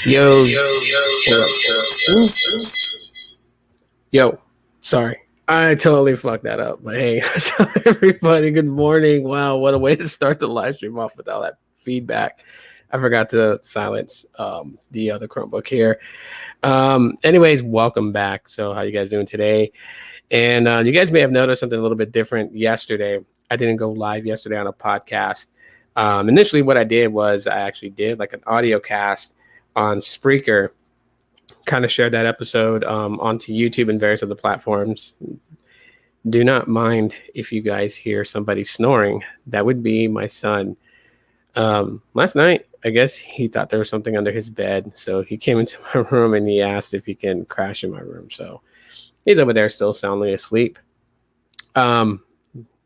Yo, yo, sorry. I totally fucked that up. But hey, everybody, good morning. Wow, what a way to start the live stream off without that feedback. I forgot to silence the other Chromebook here. Anyways, welcome back. So how you guys doing today? And you guys may have noticed something a little bit different yesterday. I didn't go live yesterday on a podcast. Initially, what I did was I actually did like an audio cast on Spreaker, kind of shared that episode onto YouTube and various other platforms. Do not mind if you guys hear somebody snoring. That would be my son. Last night, I guess he thought there was something under his bed. So he came into my room and he asked if he can crash in my room. So he's over there still soundly asleep. Well,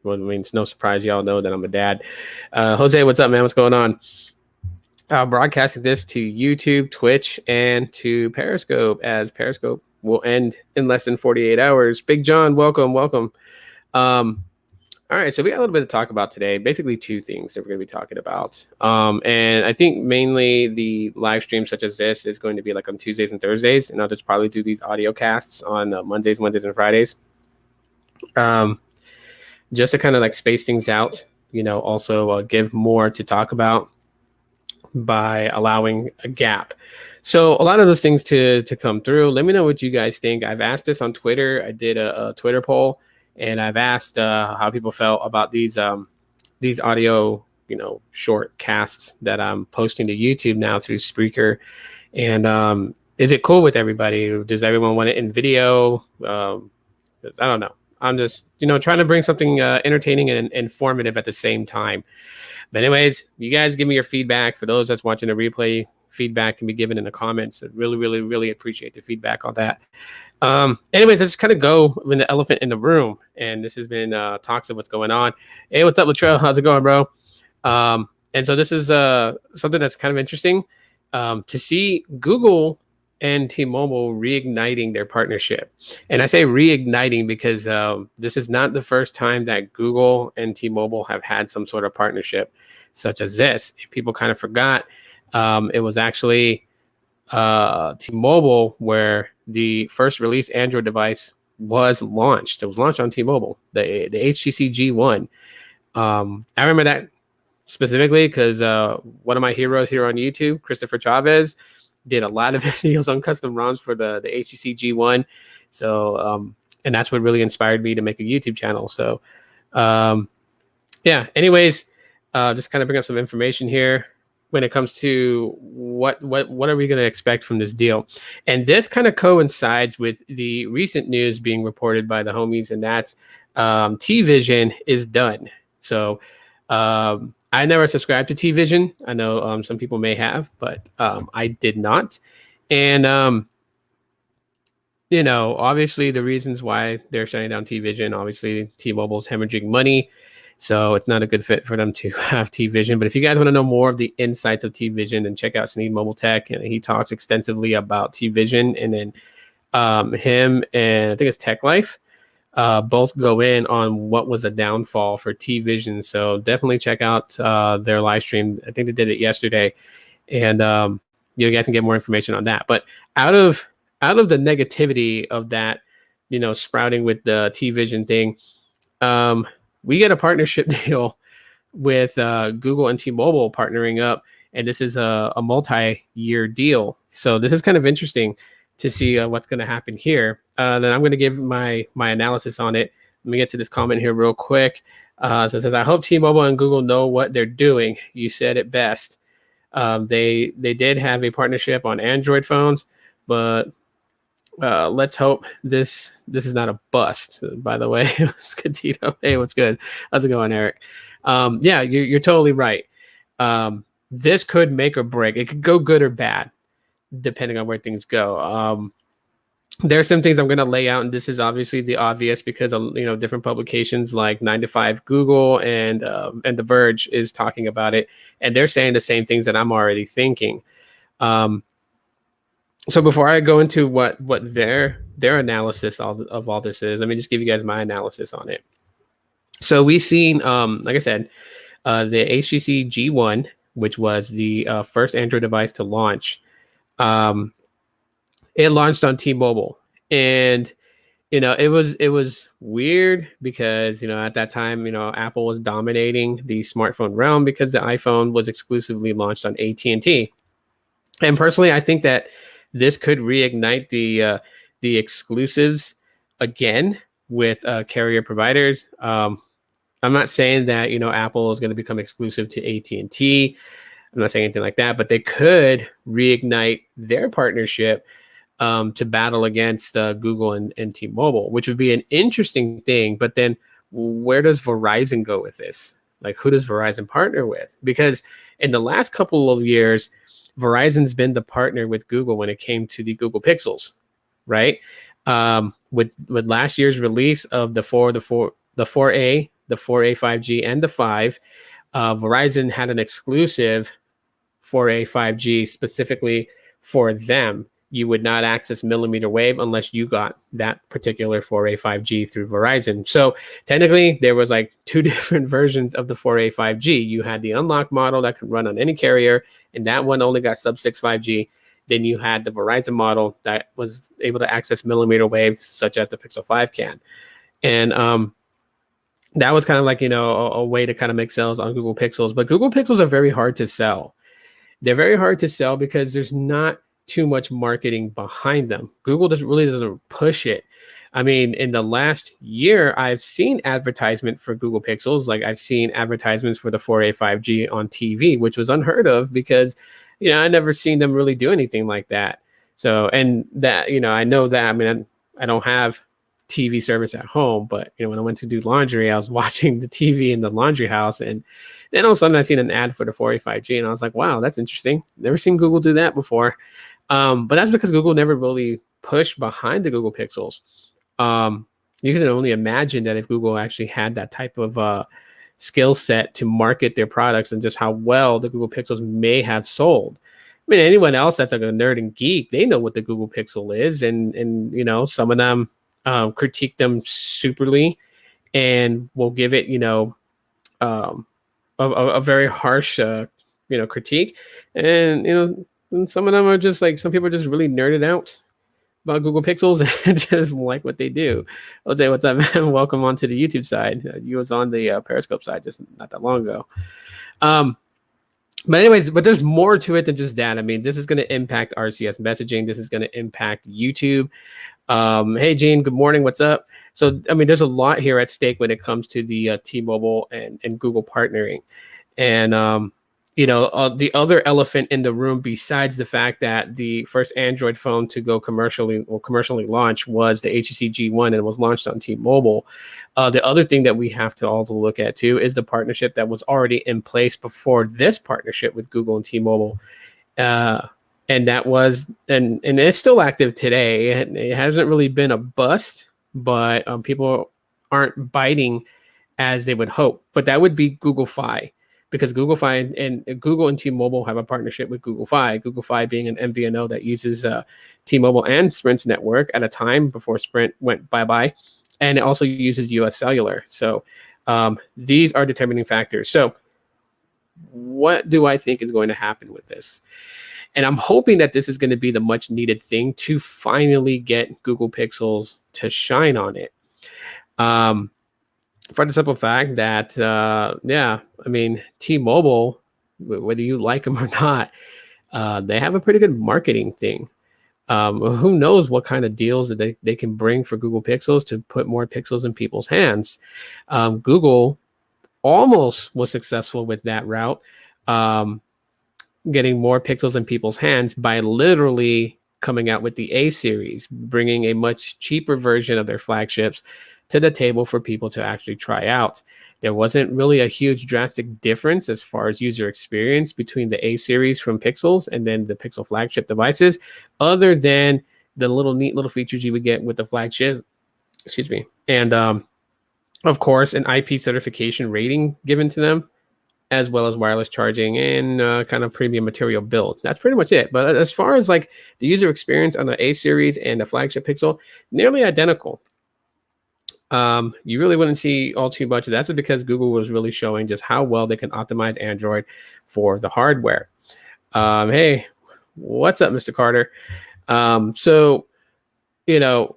I mean, it's no surprise. Y'all know that I'm a dad. Jose, what's up, man? What's going on? Broadcasting this to YouTube, Twitch, and to Periscope, as Periscope will end in less than 48 hours. Big John, welcome. All right, so we got a little bit to talk about today. Basically, two things that we're going to be talking about. And I think mainly the live stream such as this is going to be like on Tuesdays and Thursdays, and I'll just probably do these audio casts on Mondays, Wednesdays, and Fridays. Just to kind of like space things out, also give more to talk about by allowing a gap. So a lot of those things to come through. Let me know what you guys think. I've asked this on Twitter. I did a Twitter poll, and I've asked how people felt about these audio, short casts that I'm posting to YouTube now through Spreaker. And is it cool with everybody? Does everyone want it in video? I don't know. I'm just, trying to bring something entertaining and informative at the same time. But anyways, you guys give me your feedback. For those that's watching the replay, feedback can be given in the comments. I really, really, really appreciate the feedback on that. Anyways, let's kind of go with the elephant in the room. And this has been talks of what's going on. Hey, what's up, Latrell? How's it going, bro? And so this is something that's kind of interesting to see Google and T-Mobile reigniting their partnership. And I say reigniting because this is not the first time that Google and T-Mobile have had some sort of partnership such as this. If people kind of forgot, it was actually T-Mobile where the first release Android device was launched. It was launched on T-Mobile, the Htc G1. I remember that specifically because one of my heroes here on YouTube, Christopher Chavez, did a lot of videos on custom ROMs for the Htc G1. So, and that's what really inspired me to make a YouTube channel. So, yeah, anyways, just kind of bring up some information here when it comes to what are we going to expect from this deal. And this kind of coincides with the recent news being reported by the homies, and that's T-Vision is done. So, I never subscribed to T-Vision. I know some people may have, but I did not. And, obviously the reasons why they're shutting down T-Vision, obviously T-Mobile's hemorrhaging money. So it's not a good fit for them to have T-Vision. But if you guys want to know more of the insights of T-Vision, then check out Sneed Mobile Tech. And he talks extensively about T-Vision. And then him and I think it's Tech Life. Both go in on what was a downfall for T-Vision. So definitely check out their live stream. I think they did it yesterday. And you guys can get more information on that. But out of the negativity of that, sprouting with the T-Vision thing, we get a partnership deal with Google and T-Mobile partnering up. And this is a multi-year deal. So this is kind of interesting to see what's going to happen here. Then I'm going to give my analysis on it. Let me get to this comment here real quick. So it says, I hope T-Mobile and Google know what they're doing. You said it best. They did have a partnership on Android phones, but let's hope this is not a bust, by the way. It's good, Tito. Hey, what's good? How's it going, Eric? Yeah, you're totally right. This could make or break. It could go good or bad, depending on where things go. There are some things I'm going to lay out, and this is obviously the obvious because different publications like 9 to 5 Google and The Verge is talking about it, and they're saying the same things that I'm already thinking. So before I go into what their analysis of all this is, let me just give you guys my analysis on it. So we've seen, like I said, the Htc G1, which was the first Android device to launch, Um, it launched on T-Mobile, and it was weird because at that time Apple was dominating the smartphone realm because the iPhone was exclusively launched on AT&T. And personally, I think that this could reignite the exclusives again with carrier providers. I'm not saying that Apple is going to become exclusive to AT&T. I'm not saying anything like that, but they could reignite their partnership to battle against Google and T-Mobile, which would be an interesting thing. But then, where does Verizon go with this? Like, who does Verizon partner with? Because in the last couple of years, Verizon's been the partner with Google when it came to the Google Pixels, right? With last year's release of the 4A, the 4A 5G, and the 5, Verizon had an exclusive 4A 5G specifically for them. You would not access millimeter wave unless you got that particular 4A 5G through Verizon. So technically, there was like two different versions of the 4A 5G. You had the unlocked model that could run on any carrier, and that one only got sub-6 5G. Then you had the Verizon model that was able to access millimeter waves, such as the Pixel 5 can. And that was kind of like, a way to kind of make sales on Google Pixels. But Google Pixels are very hard to sell. They're very hard to sell because there's not too much marketing behind them. Google really doesn't push it. I mean, in the last year, I've seen advertisement for Google Pixels. Like, I've seen advertisements for the 4A 5G on TV, which was unheard of because, I never seen them really do anything like that. So, and that, I know that, I mean, I don't have TV service at home, but, when I went to do laundry, I was watching the TV in the laundry house, and then all of a sudden I seen an ad for the 4A 5G, and I was like, wow, that's interesting. Never seen Google do that before. But that's because Google never really pushed behind the Google Pixels. You can only imagine that if Google actually had that type of skill set to market their products and just how well the Google Pixels may have sold. I mean, anyone else that's like a nerd and geek, they know what the Google Pixel is, and some of them critique them superly and will give it a very harsh critique, and and some of them are just like, some people are just really nerded out about Google Pixels and just like what they do. Jose, what's up, man? Welcome onto the YouTube side. You was on the Periscope side just not that long ago. But anyways, but there's more to it than just that. I mean, this is going to impact RCS messaging. This is going to impact YouTube. Hey, Gene, good morning. What's up? So, I mean, there's a lot here at stake when it comes to the T-Mobile and Google partnering. And, the other elephant in the room, besides the fact that the first Android phone to go commercially launch was the Htc G1, and it was launched on T-Mobile. The other thing that we have to also look at too is the partnership that was already in place before this partnership with Google and T-Mobile. And that was, and it's still active today. It hasn't really been a bust, but people aren't biting as they would hope. But that would be Google Fi, because Google Fi and Google and T-Mobile have a partnership with Google Fi. Google Fi being an MVNO that uses T-Mobile and Sprint's network at a time before Sprint went bye-bye. And it also uses US Cellular. So these are determining factors. So what do I think is going to happen with this? And I'm hoping that this is going to be the much needed thing to finally get Google Pixels to shine on it. For the simple fact that, I mean, T-Mobile, whether you like them or not, they have a pretty good marketing thing. Who knows what kind of deals that they can bring for Google Pixels to put more pixels in people's hands. Google almost was successful with that route, getting more pixels in people's hands by literally coming out with the A series, bringing a much cheaper version of their flagships to the table for people to actually try out. There wasn't really a huge drastic difference as far as user experience between the A series from Pixels and then the Pixel flagship devices, other than the neat little features you would get with the flagship. Excuse me. And of course, an IP certification rating given to them, as well as wireless charging and kind of premium material build. That's pretty much it. But as far as like the user experience on the A series and the flagship Pixel, nearly identical. You really wouldn't see all too much of that. That's because Google was really showing just how well they can optimize Android for the hardware. Hey, What's up, Mr. Carter? So, you know,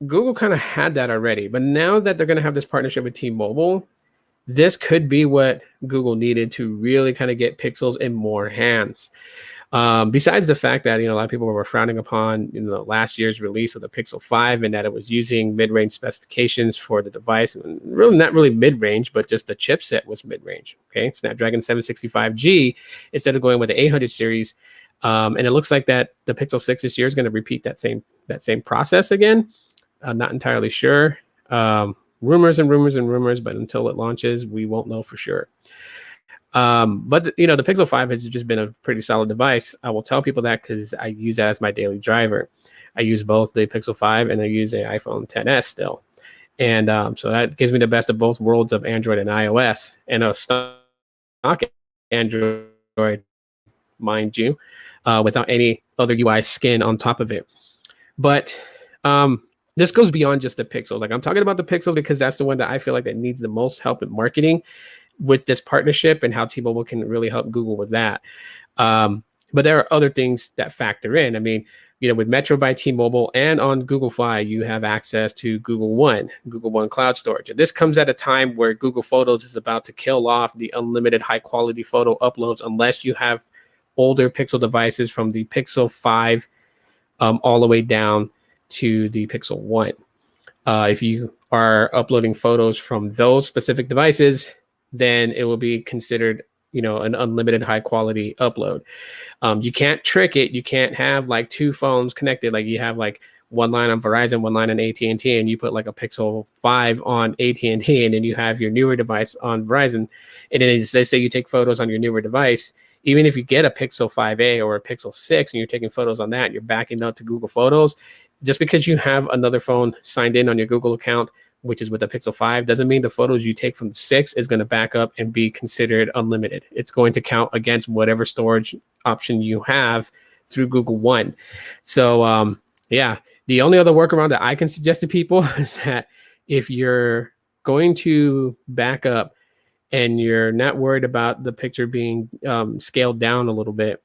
Google kind of had that already, but now that they're going to have this partnership with T-Mobile, this could be what Google needed to really kind of get Pixels in more hands. Besides the fact that a lot of people were frowning upon last year's release of the Pixel 5 and that it was using mid-range specifications for the device, and really not really mid-range, but just the chipset was mid-range. Okay, Snapdragon 765G instead of going with the 800 series, and it looks like that the Pixel 6 this year is going to repeat that same process again. I'm not entirely sure. Rumors and rumors and rumors, but until it launches, we won't know for sure. But the Pixel 5 has just been a pretty solid device. I will tell people that because I use that as my daily driver. I use both the Pixel 5 and I use an iPhone XS still. And so that gives me the best of both worlds of Android and iOS, and a stock Android, mind you, without any other UI skin on top of it. But this goes beyond just the Pixels. Like, I'm talking about the Pixels because that's the one that I feel like that needs the most help in marketing with this partnership, and how T-Mobile can really help Google with that. But there are other things that factor in. I mean, with Metro by T-Mobile and on Google Fi, you have access to Google One cloud storage. And this comes at a time where Google Photos is about to kill off the unlimited high quality photo uploads unless you have older Pixel devices from the Pixel 5 all the way down to the Pixel 1. If you are uploading photos from those specific devices, then it will be considered, an unlimited high quality upload. You can't trick it. You can't have like two phones connected. Like, you have like one line on Verizon, one line on AT&T, and you put like a Pixel 5 on AT&T, and then you have your newer device on Verizon. And then they say you take photos on your newer device. Even if you get a Pixel 5a or a Pixel 6 and you're taking photos on that, and you're backing up to Google Photos, just because you have another phone signed in on your Google account, which is with the Pixel 5, doesn't mean the photos you take from the 6 is going to back up and be considered unlimited. It's going to count against whatever storage option you have through Google One. So, the only other workaround that I can suggest to people is that if you're going to back up and you're not worried about the picture being scaled down a little bit,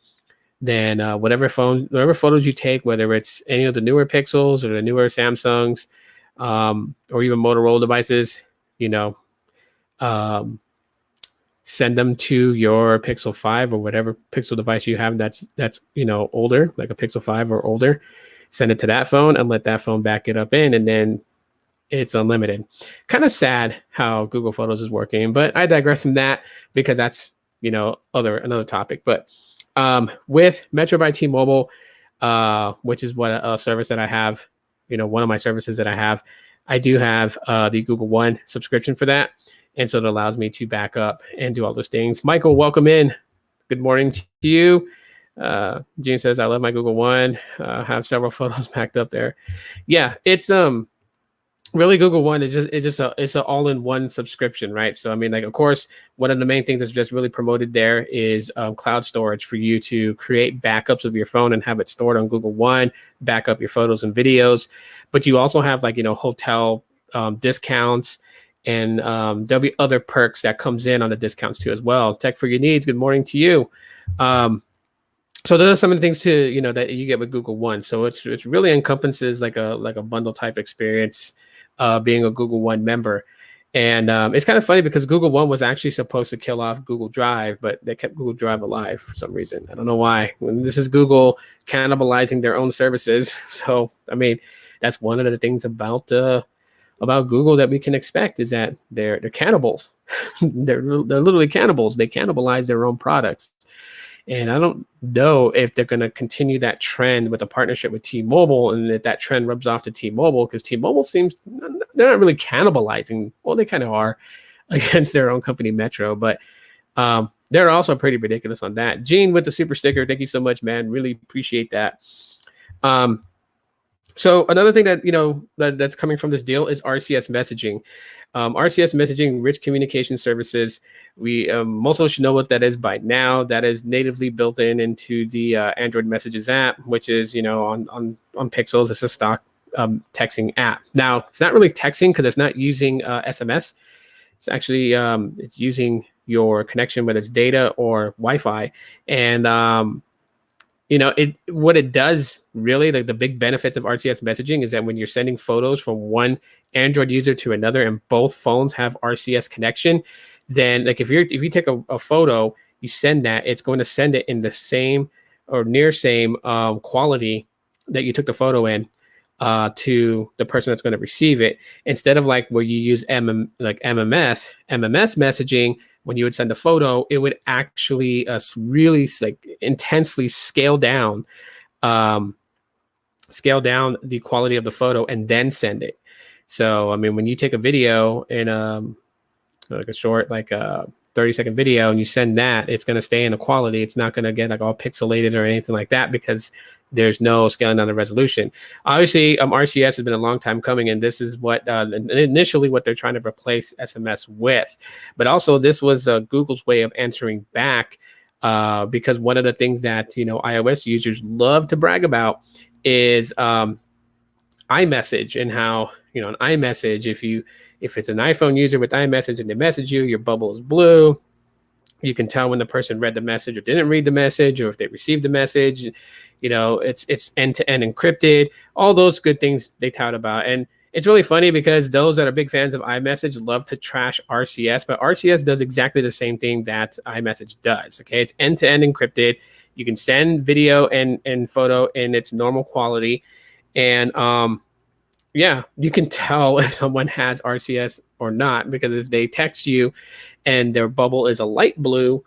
then whatever photos you take, whether it's any of the newer Pixels or the newer Samsungs, or even Motorola devices, send them to your Pixel 5 or whatever Pixel device you have that's older, like a Pixel 5 or older. Send it to that phone and let that phone back it up in, and then it's unlimited. Kind of sad how Google Photos is working, but I digress from that because that's another topic. But with Metro by T-Mobile, which is what a service that I have, one of my services that I have, I do have the Google One subscription for that. And so it allows me to back up and do all those things. Michael, welcome in. Good morning to you. Gene says, I love my Google One. Have several photos backed up there. Yeah, it's really Google One is it's an all-in-one subscription, right? So I mean, like, of course, one of the main things that's just really promoted there is cloud storage for you to create backups of your phone and have it stored on Google One, back up your photos and videos. But you also have hotel discounts, and there'll be other perks that comes in on the discounts too as well. Tech for your needs. Good morning to you. So those are some of the things too, that you get with Google One. So it's really encompasses like a bundle type experience, being a Google One member. And it's kind of funny because Google One was actually supposed to kill off Google Drive, but they kept Google Drive alive for some reason. I don't know why. This is Google cannibalizing their own services. So, I mean, that's one of the things about Google that we can expect is that they're cannibals. they're literally cannibals. They cannibalize their own products. And I don't know if they're going to continue that trend with a partnership with T-Mobile, and if that trend rubs off to T-Mobile, because T-Mobile seems they're not really cannibalizing. Well, they kind of are against their own company, Metro, but they're also pretty ridiculous on that. Gene with the super sticker, thank you so much, man. Really appreciate that. So another thing that that's coming from this deal is RCS messaging. RCS messaging, rich communication services. We most of us should know what that is by now. That is natively built into the Android Messages app, which is on Pixels. It's a stock texting app. Now it's not really texting because it's not using SMS. It's actually it's using your connection, whether it's data or Wi-Fi, and what it does really, like the big benefits of RCS messaging is that when you're sending photos from one Android user to another and both phones have RCS connection, then like if you take a photo, you send that, it's going to send it in the same or near same quality that you took the photo in to the person that's going to receive it, instead of like where you use MMS messaging. When you would send a photo, it would actually really like intensely scale down the quality of the photo and then send it. So I mean, when you take a video in like a short, like a 30-second video, and you send that, it's going to stay in the quality. It's not going to get like all pixelated or anything like that, because there's no scaling down the resolution. Obviously, RCS has been a long time coming, and this is what initially what they're trying to replace SMS with. But also, this was Google's way of answering back, because one of the things that iOS users love to brag about is iMessage, and how an iMessage, if it's an iPhone user with iMessage and they message you, your bubble is blue. You can tell when the person read the message or didn't read the message, or if they received the message. It's end-to-end encrypted. All those good things they tout about. And it's really funny because those that are big fans of iMessage love to trash RCS, but RCS does exactly the same thing that iMessage does. Okay, it's end-to-end encrypted. You can send video and photo in its normal quality. And yeah, you can tell if someone has RCS or not, because if they text you and their bubble is a light blue,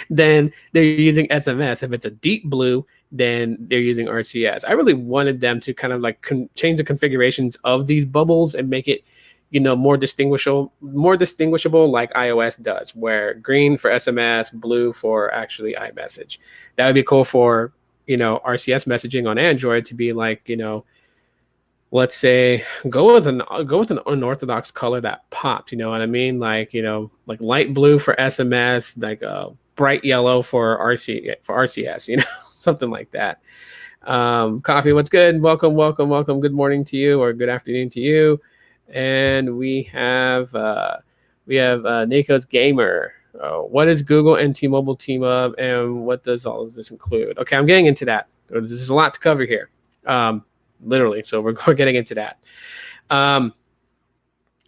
then they're using SMS. If it's a deep blue, then they're using RCS. I really wanted them to kind of like change the configurations of these bubbles and make it, more distinguishable like iOS does, where green for SMS, blue for actually iMessage. That would be cool for, RCS messaging on Android to be like, let's say go with an unorthodox color that pops. You know what I mean? Like like light blue for SMS, like a bright yellow for RCS. Something like that. Coffee, what's good? Welcome. Good morning to you, or good afternoon to you. And we have Nako's Gamer. What is Google and T-Mobile team up, and what does all of this include? Okay, I'm getting into that. There's a lot to cover here. Literally. So we're getting into that.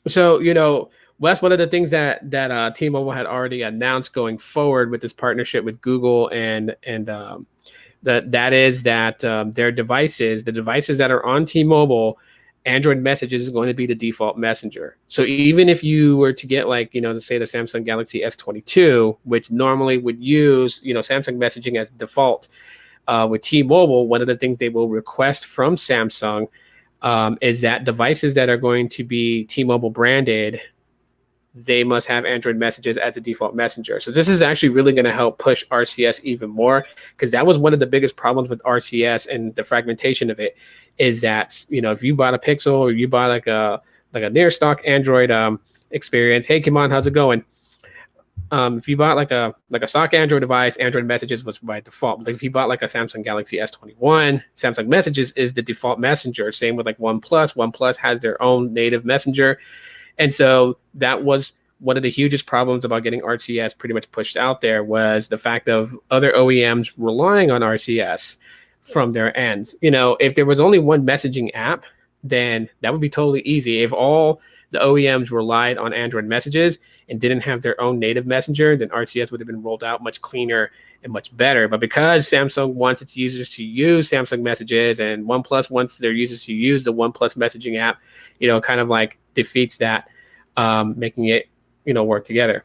So, that's one of the things that T-Mobile had already announced going forward with this partnership with Google, and that is that their devices, the devices that are on T-Mobile, Android Messages is going to be the default messenger. So even if you were to get like, let's say the Samsung Galaxy S22, which normally would use, Samsung messaging as default, with T-Mobile, one of the things they will request from Samsung is that devices that are going to be T-Mobile branded, they must have Android Messages as a default messenger. So this is actually really going to help push RCS even more, because that was one of the biggest problems with RCS and the fragmentation of it, is that, if you bought a Pixel or you bought like a near stock Android experience, hey, Kimon, how's it going? If you bought like a stock Android device, Android Messages was by default. But if you bought like a Samsung Galaxy S21, Samsung Messages is the default messenger. Same with like OnePlus. OnePlus has their own native messenger. And so that was one of the hugest problems about getting RCS pretty much pushed out there, was the fact of other OEMs relying on RCS from their ends. If there was only one messaging app, then that would be totally easy. If all the OEMs relied on Android Messages and didn't have their own native messenger, then RCS would have been rolled out much cleaner and much better. But because Samsung wants its users to use Samsung Messages, and OnePlus wants their users to use the OnePlus messaging app, kind of like defeats that, making it, work together.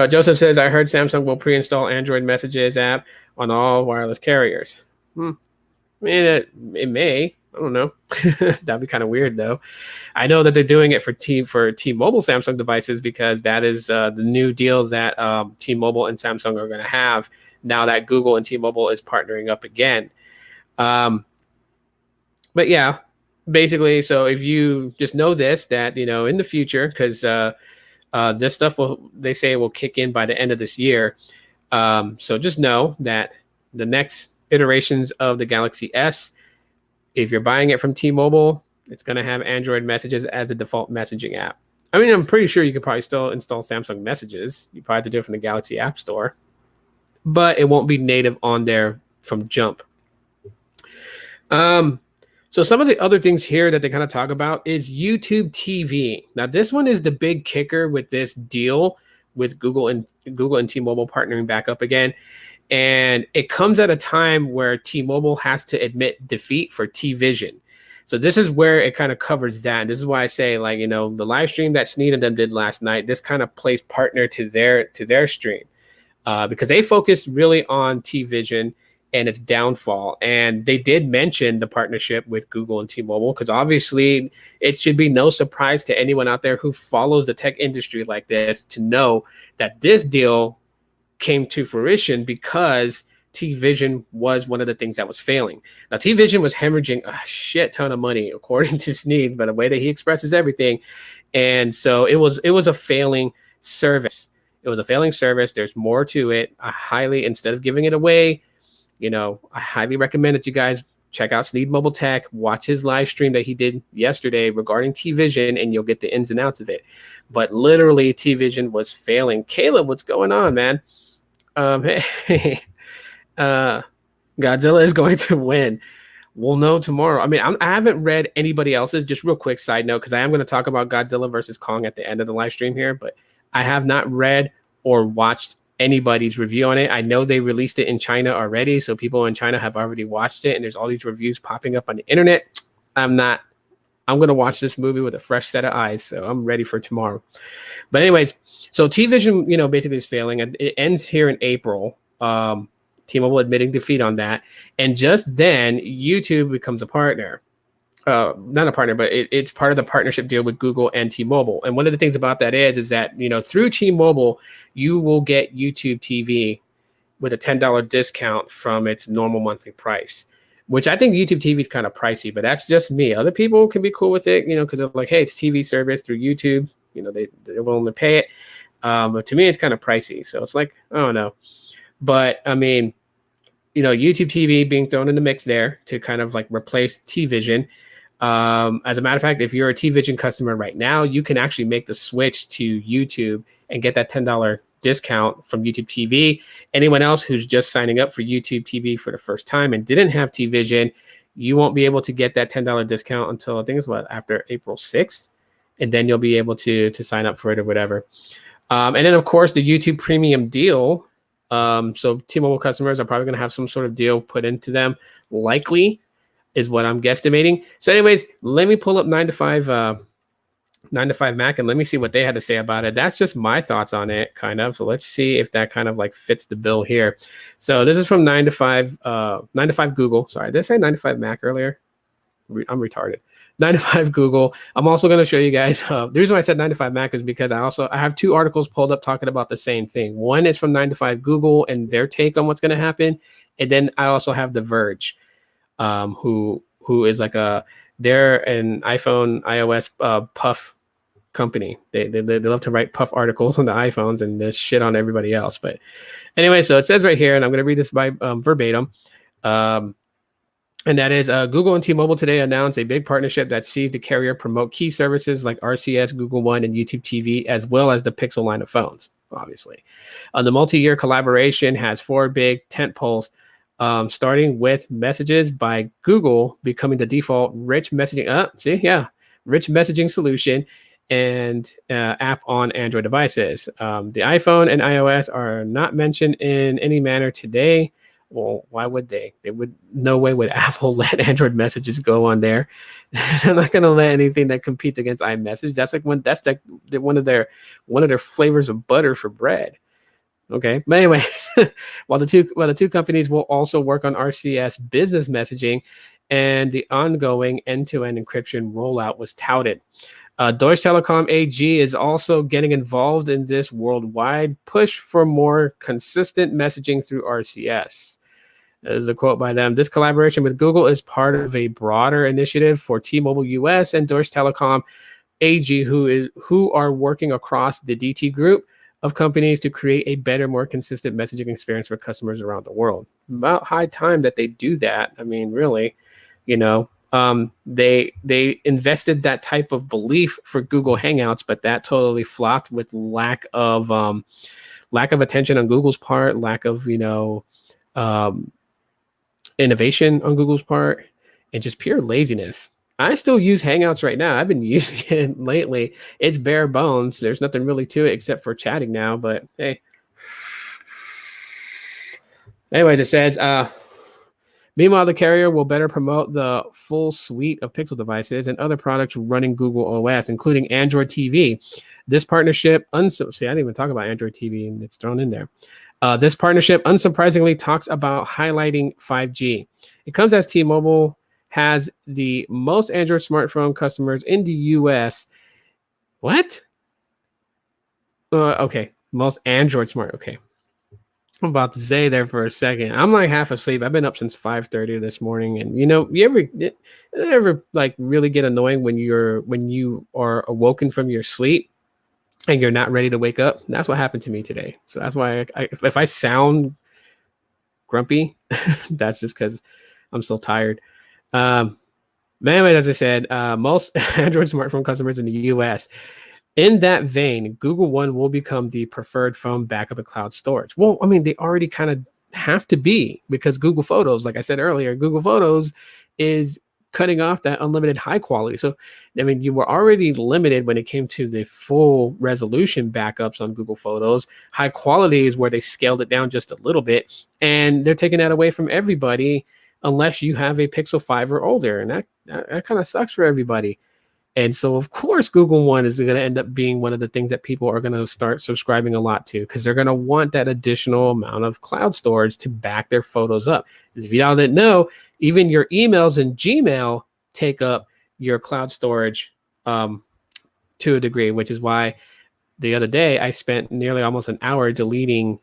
Joseph says, I heard Samsung will pre-install Android Messages app on all wireless carriers. I mean, it may. I don't know. That'd be kind of weird, though. I know that they're doing it for T-Mobile Samsung devices, because that is the new deal that T-Mobile and Samsung are going to have now that Google and T-Mobile is partnering up again. But yeah, basically, so if you just know this, that in the future, because this stuff they say will kick in by the end of this year. So just know that the next iterations of the Galaxy S, if you're buying it from T-Mobile, it's going to have Android Messages as the default messaging app. I mean, I'm pretty sure you could probably still install Samsung Messages. You probably have to do it from the Galaxy App Store. but it won't be native on there from jump. So some of the other things here that they kind of talk about is YouTube TV. Now, this one is the big kicker with this deal with Google and T-Mobile partnering back up again. And it comes at a time where T-Mobile has to admit defeat for T-Vision. So this is where it kind of covers that. And this is why I say, like, you know, the live stream that Sneed and them did last night, this kind of plays partner to their stream, because they focused really on T-Vision and its downfall. And they did mention the partnership with Google and T-Mobile, because obviously it should be no surprise to anyone out there who follows the tech industry like this to know that this deal came to fruition because T-Vision was one of the things that was failing. Now, T-Vision was hemorrhaging a shit ton of money, according to Sneed, by the way that he expresses everything. And so it was a failing service. It was a failing service. There's more to it. Instead of giving it away, you know, I highly recommend that you guys check out Sneed Mobile Tech, watch his live stream that he did yesterday regarding T-Vision, and you'll get the ins and outs of it. But literally, T-Vision was failing. Caleb, what's going on, man? Hey, Godzilla is going to win. We'll know tomorrow. I mean, I haven't read anybody else's. Just real quick side note, because I am going to talk about Godzilla versus Kong at the end of the live stream here, but I have not read or watched anybody's review on it. I know they released it in China already, so people in China have already watched it, and there's all these reviews popping up on the internet. I'm going to watch this movie with a fresh set of eyes, so I'm ready for tomorrow. But anyways, so T-Vision, you know, basically is failing, and it ends here in April. T-Mobile admitting defeat on that, and just then YouTube becomes a partner. Not a partner, but it's part of the partnership deal with Google and T-Mobile. And one of the things about that is that, you know, through T-Mobile, you will get YouTube TV with a $10 discount from its normal monthly price, which I think YouTube TV is kind of pricey, but that's just me. Other people can be cool with it, you know, because they're like, hey, it's TV service through YouTube. You know, they're willing to pay it. But to me, it's kind of pricey. So it's like, I don't know. But I mean, you know, YouTube TV being thrown in the mix there to kind of like replace T-Vision. As a matter of fact, if you're a T-Vision customer right now, you can actually make the switch to YouTube and get that $10 discount from YouTube TV. Anyone else who's just signing up for YouTube TV for the first time and didn't have T-Vision, you won't be able to get that $10 discount until I think it's after April 6th. And then you'll be able to sign up for it or whatever. And then, of course, the YouTube premium deal. So T-Mobile customers are probably going to have some sort of deal put into them, likely, is what I'm guesstimating. So anyways, let me pull up 9 to 5 Mac and let me see what they had to say about it. That's just my thoughts on it, kind of. So let's see if that kind of like fits the bill here. So this is from 9 to 5 Google. Sorry, did I say 9 to 5 Mac earlier? I'm retarded. 9 to 5 Google. I'm also going to show you guys. The reason why I said 9 to 5 Mac is because I have two articles pulled up talking about the same thing. One is from 9 to 5 Google and their take on what's going to happen. And then I also have The Verge, who is like they're an iOS puff company. They love to write puff articles on the iPhones and this shit on everybody else. But anyway, so it says right here, and I'm going to read this by verbatim. And that is Google and T-Mobile today announced a big partnership that sees the carrier promote key services like RCS, Google One, and YouTube TV, as well as the Pixel line of phones, obviously. The multi-year collaboration has 4 big tent poles, starting with Messages by Google becoming the default rich messaging solution and app on Android devices. The iPhone and iOS are not mentioned in any manner today. Well, why would they? No way would Apple let Android messages go on there. They're not going to let anything that competes against iMessage. That's like one of their flavors of butter for bread. Okay, but anyway, while the two companies will also work on RCS business messaging, and the ongoing end-to-end encryption rollout was touted. Deutsche Telekom AG is also getting involved in this worldwide push for more consistent messaging through RCS. There's a quote by them. This collaboration with Google is part of a broader initiative for T-Mobile US and Deutsche Telekom AG, who are working across the DT group of companies to create a better, more consistent messaging experience for customers around the world. About high time that they do that. I mean, really, you know, they invested that type of belief for Google Hangouts, but that totally flopped with lack of lack of attention on Google's part, lack of, um, innovation on Google's part, and just pure laziness. I still use Hangouts right now. I've been using it lately. It's bare bones. There's nothing really to it except for chatting now, but hey. Anyways, it says, meanwhile, the carrier will better promote the full suite of Pixel devices and other products running Google OS, including Android TV. This partnership, see, I didn't even talk about Android TV, and it's thrown in there. This partnership, unsurprisingly, talks about highlighting 5G. It comes as T-Mobile has the most Android smartphone customers in the U.S. What? Okay, most Android smart. Okay. I'm about to say there for a second. I'm like half asleep. I've been up since 5:30 this morning, and you ever like really get annoying when you are awoken from your sleep and you're not ready to wake up? That's what happened to me today. So that's why if I sound grumpy, that's just because I'm so tired. But anyway, as I said, most Android smartphone customers in the U.S. In that vein, Google One will become the preferred phone backup and cloud storage. Well, I mean, they already kind of have to be, because Google Photos, like I said earlier, Google Photos is cutting off that unlimited high quality. So, I mean, you were already limited when it came to the full resolution backups on Google Photos. High quality is where they scaled it down just a little bit, and they're taking that away from everybody unless you have a Pixel 5 or older, and that kind of sucks for everybody. And so, of course, Google One is going to end up being one of the things that people are going to start subscribing a lot to, because they're going to want that additional amount of cloud storage to back their photos up. As if y'all didn't know, even your emails and Gmail take up your cloud storage to a degree, which is why the other day I spent nearly almost an hour deleting,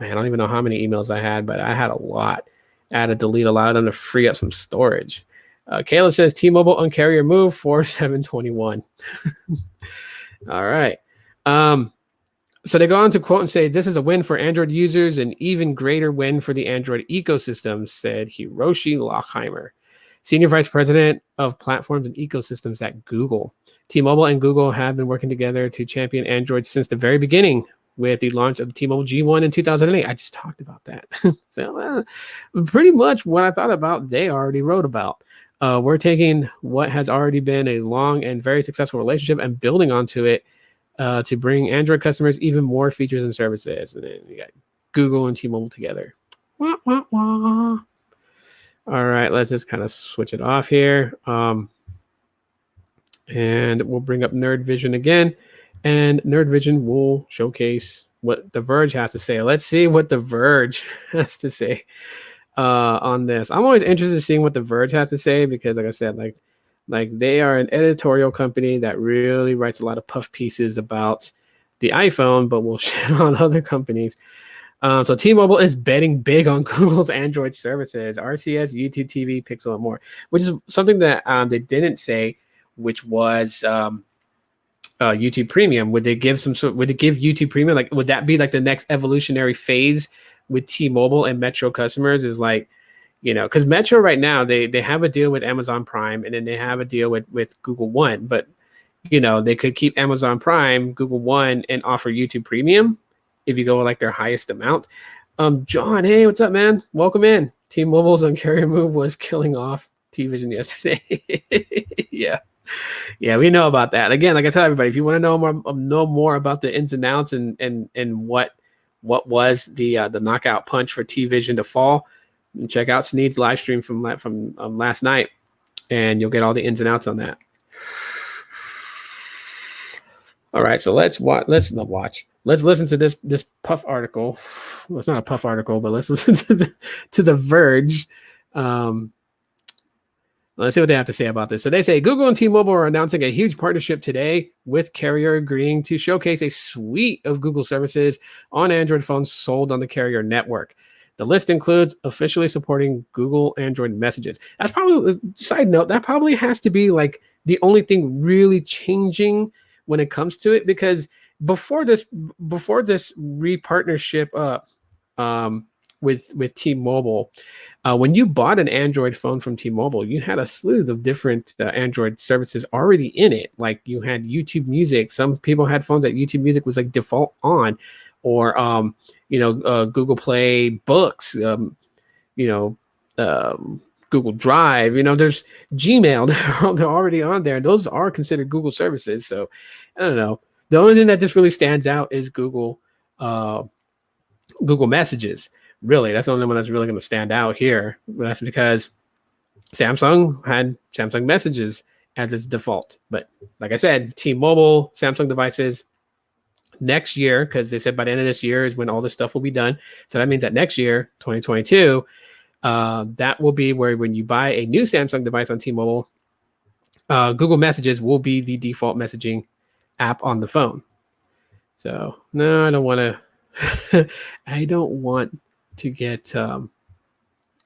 man, I don't even know how many emails I had, but I had a lot. I had to delete a lot of them to free up some storage. Caleb says T-Mobile Un-carrier move 4721. All right. So they go on to quote and say, this is a win for Android users, an even greater win for the Android ecosystem, said Hiroshi Lockheimer, Senior Vice President of Platforms and Ecosystems at Google. T-Mobile and Google have been working together to champion Android since the very beginning, with the launch of the T-Mobile G1 in 2008. I just talked about that. So, pretty much what I thought about, they already wrote about. We're taking what has already been a long and very successful relationship and building onto it to bring Android customers even more features and services. And then you got Google and T-Mobile together. Wah, wah, wah. All right, let's just kind of switch it off here. And we'll bring up Nerd Vision again. And Nerd Vision will showcase what The Verge has to say. Let's see what The Verge has to say on this. I'm always interested in seeing what The Verge has to say, because like I said, like they are an editorial company that really writes a lot of puff pieces about the iPhone, but will shit on other companies. So T-Mobile is betting big on Google's Android services, RCS, YouTube TV, Pixel, and more, which is something that they didn't say, which was YouTube Premium. Would they give YouTube Premium? Like, would that be like the next evolutionary phase with T-Mobile and Metro customers? Is like, because Metro right now, they have a deal with Amazon Prime, and then they have a deal with Google One. But, they could keep Amazon Prime, Google One, and offer YouTube Premium if you go with like their highest amount. John, hey, what's up, man? Welcome in. T-Mobile's Un-carrier move was killing off T-Vision yesterday. Yeah, we know about that. Again, like I tell everybody, if you want to know more about the ins and outs and what was the knockout punch for T-Vision to fall, check out Sneed's live stream from last night, and you'll get all the ins and outs on that. All right, so let's listen to this puff article. Well, it's not a puff article, but let's listen to the Verge. Let's see what they have to say about this. So they say Google and T-Mobile are announcing a huge partnership today, with carrier agreeing to showcase a suite of Google services on Android phones sold on the carrier network. The list includes officially supporting Google Android messages. That's probably, side note, that probably has to be like the only thing really changing when it comes to it, because before this repartnership with T-Mobile. When you bought an Android phone from T-Mobile, you had a slew of different Android services already in it. Like you had YouTube Music. Some people had phones that YouTube Music was like default on, or Google Play Books. You know, Google Drive. There's Gmail. They're already on there. Those are considered Google services. So I don't know. The only thing that just really stands out is Google Messages. Really, that's the only one that's really going to stand out here. That's because Samsung had Samsung Messages as its default. But like I said, T-Mobile, Samsung devices next year, because they said by the end of this year is when all this stuff will be done. So that means that next year, 2022, that will be where when you buy a new Samsung device on T-Mobile, Google Messages will be the default messaging app on the phone. So no, I don't want to. I don't want to get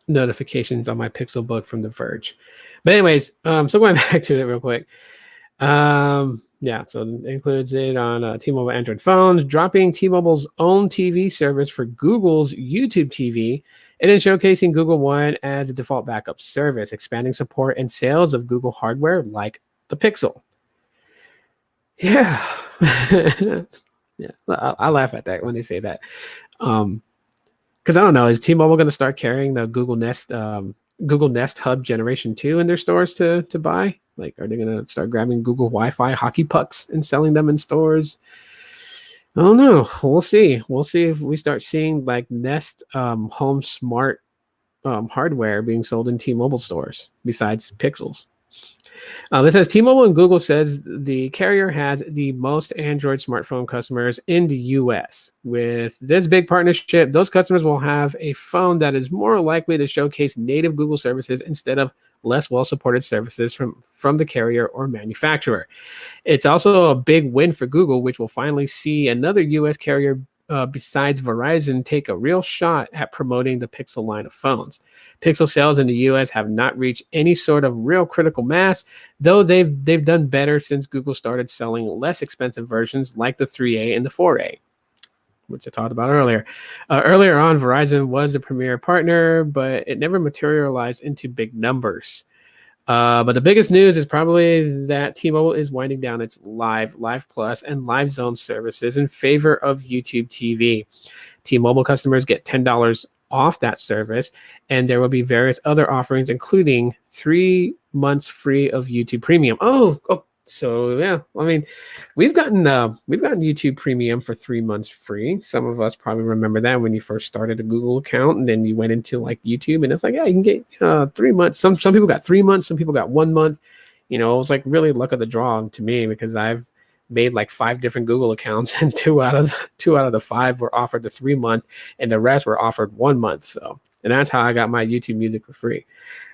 notifications on my Pixelbook from The Verge. But anyways, so going back to it real quick. Yeah, so it includes it on T-Mobile Android phones, dropping T-Mobile's own TV service for Google's YouTube TV, and then showcasing Google One as a default backup service, expanding support and sales of Google hardware like the Pixel. Yeah. Yeah, I laugh at that when they say that. Because I don't know, is T-Mobile going to start carrying the Google Nest Hub Generation 2 in their stores to buy? Like, are they going to start grabbing Google Wi-Fi hockey pucks and selling them in stores? I don't know. We'll see. We'll see if we start seeing like Nest home smart hardware being sold in T-Mobile stores besides Pixels. This says T-Mobile and Google says the carrier has the most Android smartphone customers in the U.S. With this big partnership, those customers will have a phone that is more likely to showcase native Google services instead of less well-supported services from the carrier or manufacturer. It's also a big win for Google, which will finally see another U.S. carrier besides Verizon take a real shot at promoting the Pixel line of phones. Pixel sales in the US have not reached any sort of real critical mass, though they've done better since Google started selling less expensive versions like the 3A and the 4A, which I talked about earlier. Earlier on, Verizon was the premier partner, but it never materialized into big numbers. But the biggest news is probably that T-Mobile is winding down its Live Plus, and Live Zone services in favor of YouTube TV. T-Mobile customers get $10 off that service, and there will be various other offerings, including 3 months free of YouTube Premium. So yeah, I mean, we've gotten YouTube Premium for 3 months free. Some of us probably remember that when you first started a Google account, and then you went into like YouTube, and it's like, yeah, you can get 3 months. Some people got 3 months, some people got 1 month. It was like really luck of the draw to me, because I've made like 5 different Google accounts, and two out of the 5 were offered the 3 month, and the rest were offered 1 month. So, and that's how I got my YouTube Music for free.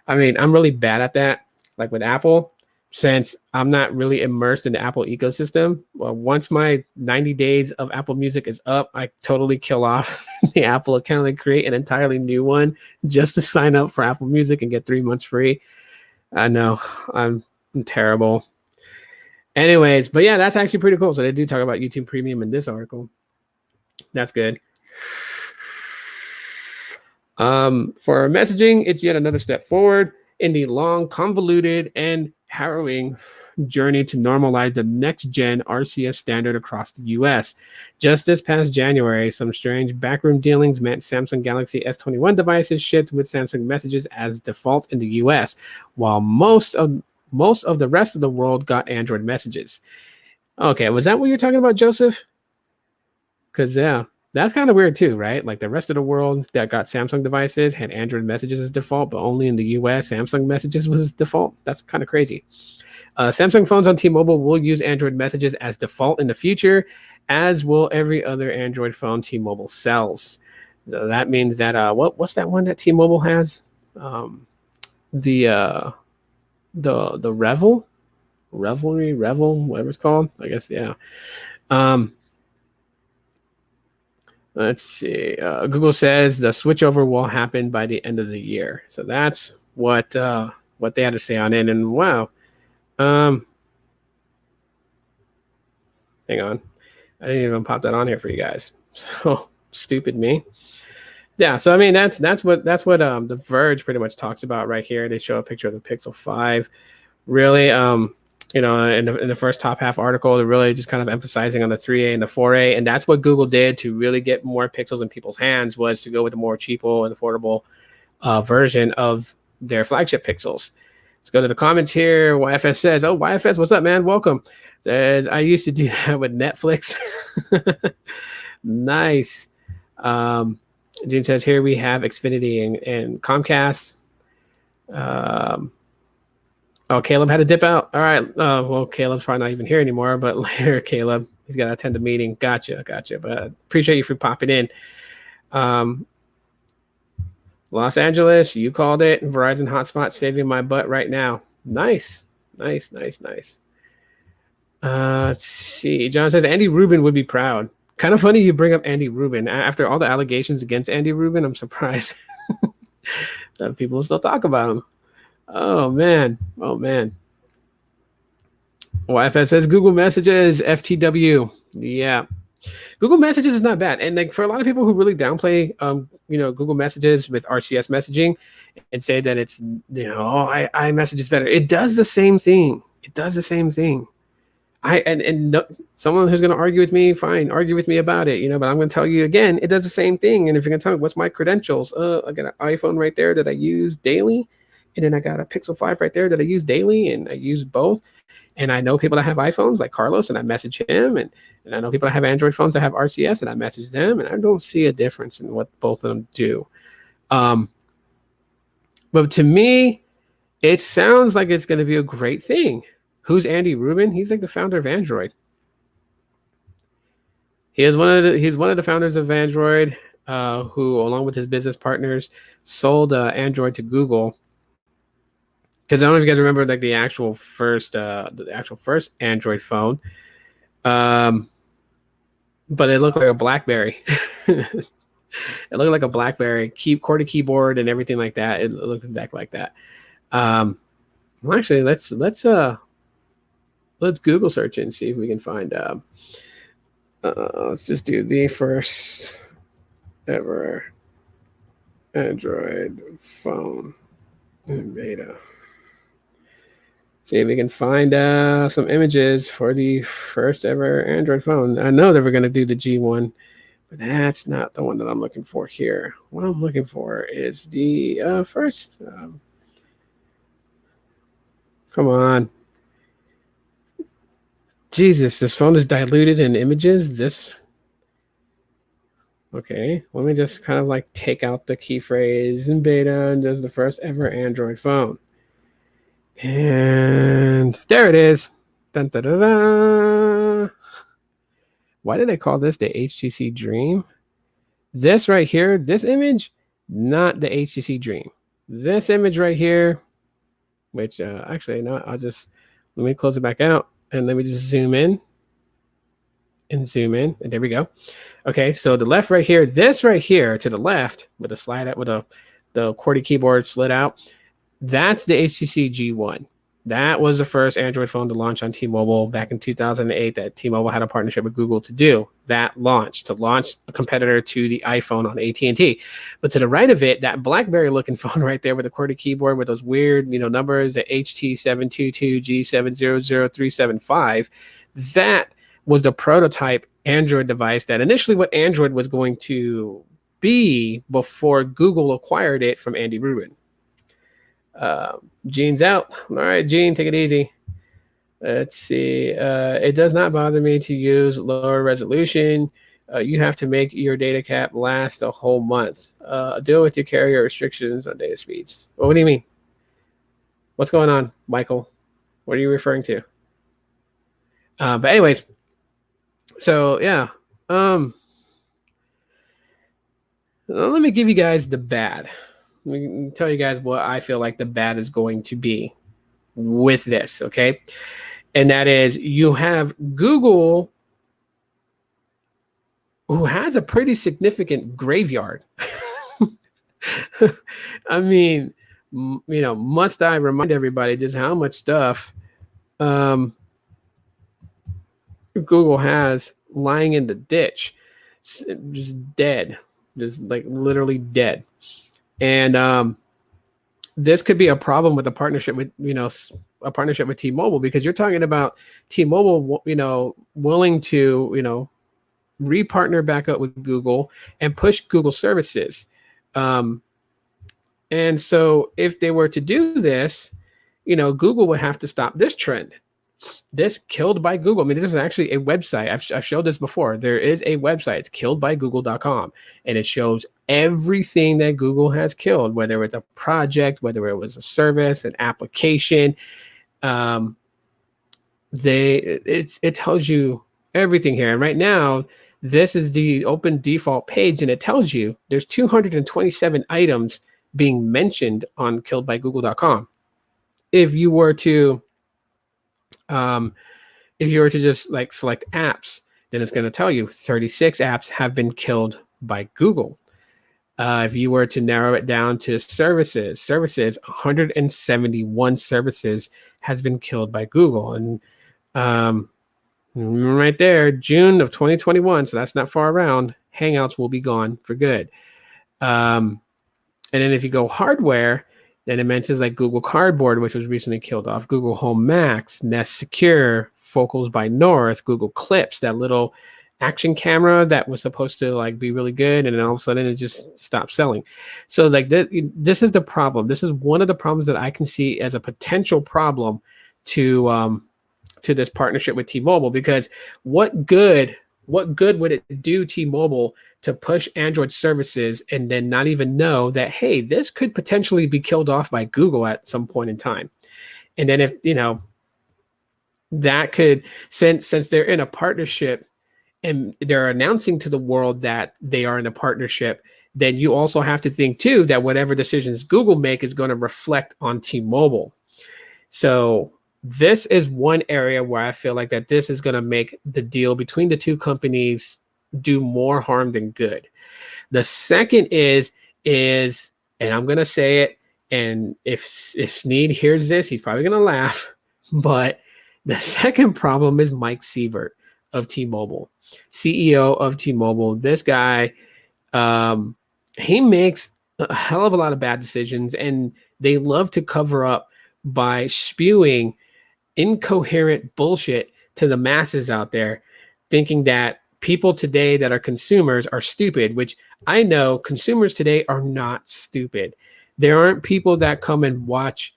I mean, I'm really bad at that. Like with Apple, since I'm not really immersed in the Apple ecosystem, well, once my 90 days of Apple Music is up, I totally kill off the Apple account and create an entirely new one just to sign up for Apple Music and get 3 months free. I know I'm terrible. Anyways, but yeah, that's actually pretty cool. So they do talk about YouTube Premium in this article. That's good. For messaging, it's yet another step forward in the long, convoluted, and harrowing journey to normalize the next-gen RCS standard across the U.S. Just this past January, some strange backroom dealings meant Samsung Galaxy S21 devices shipped with Samsung Messages as default in the U.S., while most of the rest of the world got Android Messages. Okay, was that what you're talking about, Joseph? Because, yeah, that's kind of weird too, right? Like the rest of the world that got Samsung devices had Android Messages as default, but only in the US, Samsung Messages was default. That's kind of crazy. Samsung phones on T-Mobile will use Android Messages as default in the future, as will every other Android phone T-Mobile sells. So that means that what's that one that T-Mobile has? The Revelry, whatever it's called. I guess, yeah. Let's see. Google says the switchover will happen by the end of the year. So that's what they had to say on it. And wow. Hang on. I didn't even pop that on here for you guys. So stupid me. Yeah, so I mean that's what The Verge pretty much talks about right here. They show a picture of the Pixel 5. Really, in the first top half article, they're really just kind of emphasizing on the 3A and the 4A, and that's what Google did to really get more pixels in people's hands, was to go with the more cheapo and affordable version of their flagship pixels. Let's go to the comments here. YFS says, "Oh, YFS, what's up, man? Welcome." Says, "I used to do that with Netflix." Nice. June says, "Here we have Xfinity and Comcast." Oh, Caleb had to dip out. All right. Well, Caleb's probably not even here anymore, but later, Caleb, he's got to attend the meeting. Gotcha. But appreciate you for popping in. Los Angeles, you called it. Verizon hotspot saving my butt right now. Nice. Let's see. John says, Andy Rubin would be proud. Kind of funny you bring up Andy Rubin. After all the allegations against Andy Rubin, I'm surprised that people still talk about him. Oh, man. YFS says Google Messages, FTW. Yeah. Google Messages is not bad. And like for a lot of people who really downplay Google Messages with RCS messaging and say that it's iMessage is better. It does the same thing. Someone who's going to argue with me, fine, argue with me about it, but I'm going to tell you again, it does the same thing. And if you're going to tell me what's my credentials, I got an iPhone right there that I use daily. And then I got a Pixel 5 right there that I use daily, and I use both. And I know people that have iPhones like Carlos, and I message him. And I know people that have Android phones that have RCS, and I message them. And I don't see a difference in what both of them do. But to me, it sounds like it's going to be a great thing. Who's Andy Rubin? He's like the founder of Android. He's one of the founders of Android, who, along with his business partners, sold Android to Google. Because I don't know if you guys remember like the actual first Android phone, but it looked like a BlackBerry. It looked like a BlackBerry, QWERTY keyboard and everything like that. It looked exactly like that. Well, actually, let's Google search it and see if we can find. Let's just do the first ever Android phone in beta. See if we can find some images for the first ever Android phone. I know that we're going to do the G1, but that's not the one that I'm looking for here. What I'm looking for is the first. Come on. Jesus, this phone is diluted in images. Okay, let me just kind of like take out the key phrase in beta and just the first ever Android phone. And there it is. Dun, da, da, da. Why did I call this the HTC Dream? This right here, this image, not the HTC Dream. This image right here, which actually, no, let me close it back out and let me just zoom in. And there we go. Okay, so the left right here, this right here to the left with the the QWERTY keyboard slid out, that's the HTC G1. That was the first Android phone to launch on T-Mobile back in 2008 that T-Mobile had a partnership with Google to do that launch, to launch a competitor to the iPhone on AT&T. But to the right of it, that BlackBerry looking phone right there with the QWERTY keyboard with those weird, numbers, the HT722G7000375, that was the prototype Android device that initially what Android was going to be before Google acquired it from Andy Rubin. Gene's out. All right, Gene, take it easy. Let's see. It does not bother me to use lower resolution. You have to make your data cap last a whole month. Deal with your carrier restrictions on data speeds. Well, what do you mean? What's going on, Michael? What are you referring to? But anyways, so yeah. Let me give you guys the bad. Let me tell you guys what I feel like the bad is going to be with this, okay? And that is you have Google, who has a pretty significant graveyard. I mean, must I remind everybody just how much stuff Google has lying in the ditch, just dead. just like literally dead. And this could be a problem with a partnership with, a partnership with T-Mobile, because you're talking about T-Mobile, willing to, repartner back up with Google and push Google services. And so if they were to do this, Google would have to stop this trend. This killed by Google. I mean, this is actually a website. I've showed this before. There is a website. It's killedbygoogle.com. And it shows everything that Google has killed, whether it's a project, whether it was a service, an application. It tells you everything here. And right now, this is the open default page, and it tells you there's 227 items being mentioned on killedbygoogle.com. If you were to just like select apps, then it's going to tell you 36 apps have been killed by Google. If you were to narrow it down to services, 171 services has been killed by Google. And right there, June of 2021, so that's not far around, Hangouts will be gone for good. And then if you go hardware, then it mentions like Google Cardboard, which was recently killed off, Google Home Max, Nest Secure, Focals by North, Google Clips, that little action camera that was supposed to like be really good, and then all of a sudden it just stopped selling. So like this is the problem. This is one of the problems that I can see as a potential problem to this partnership with T-Mobile, because what good would it do T-Mobile to push Android services and then not even know that, hey, this could potentially be killed off by Google at some point in time? And then if, that could, since they're in a partnership and they're announcing to the world that they are in a partnership, then you also have to think too that whatever decisions Google make is going to reflect on T-Mobile. So this is one area where I feel like that this is going to make the deal between the two companies do more harm than good. The second is, and I'm going to say it, and if Sneed hears this, he's probably going to laugh, but the second problem is Mike Sievert of T-Mobile, CEO of T-Mobile. This guy, he makes a hell of a lot of bad decisions, and they love to cover up by spewing incoherent bullshit to the masses out there, thinking that people today that are consumers are stupid, which I know consumers today are not stupid. There aren't people that come and watch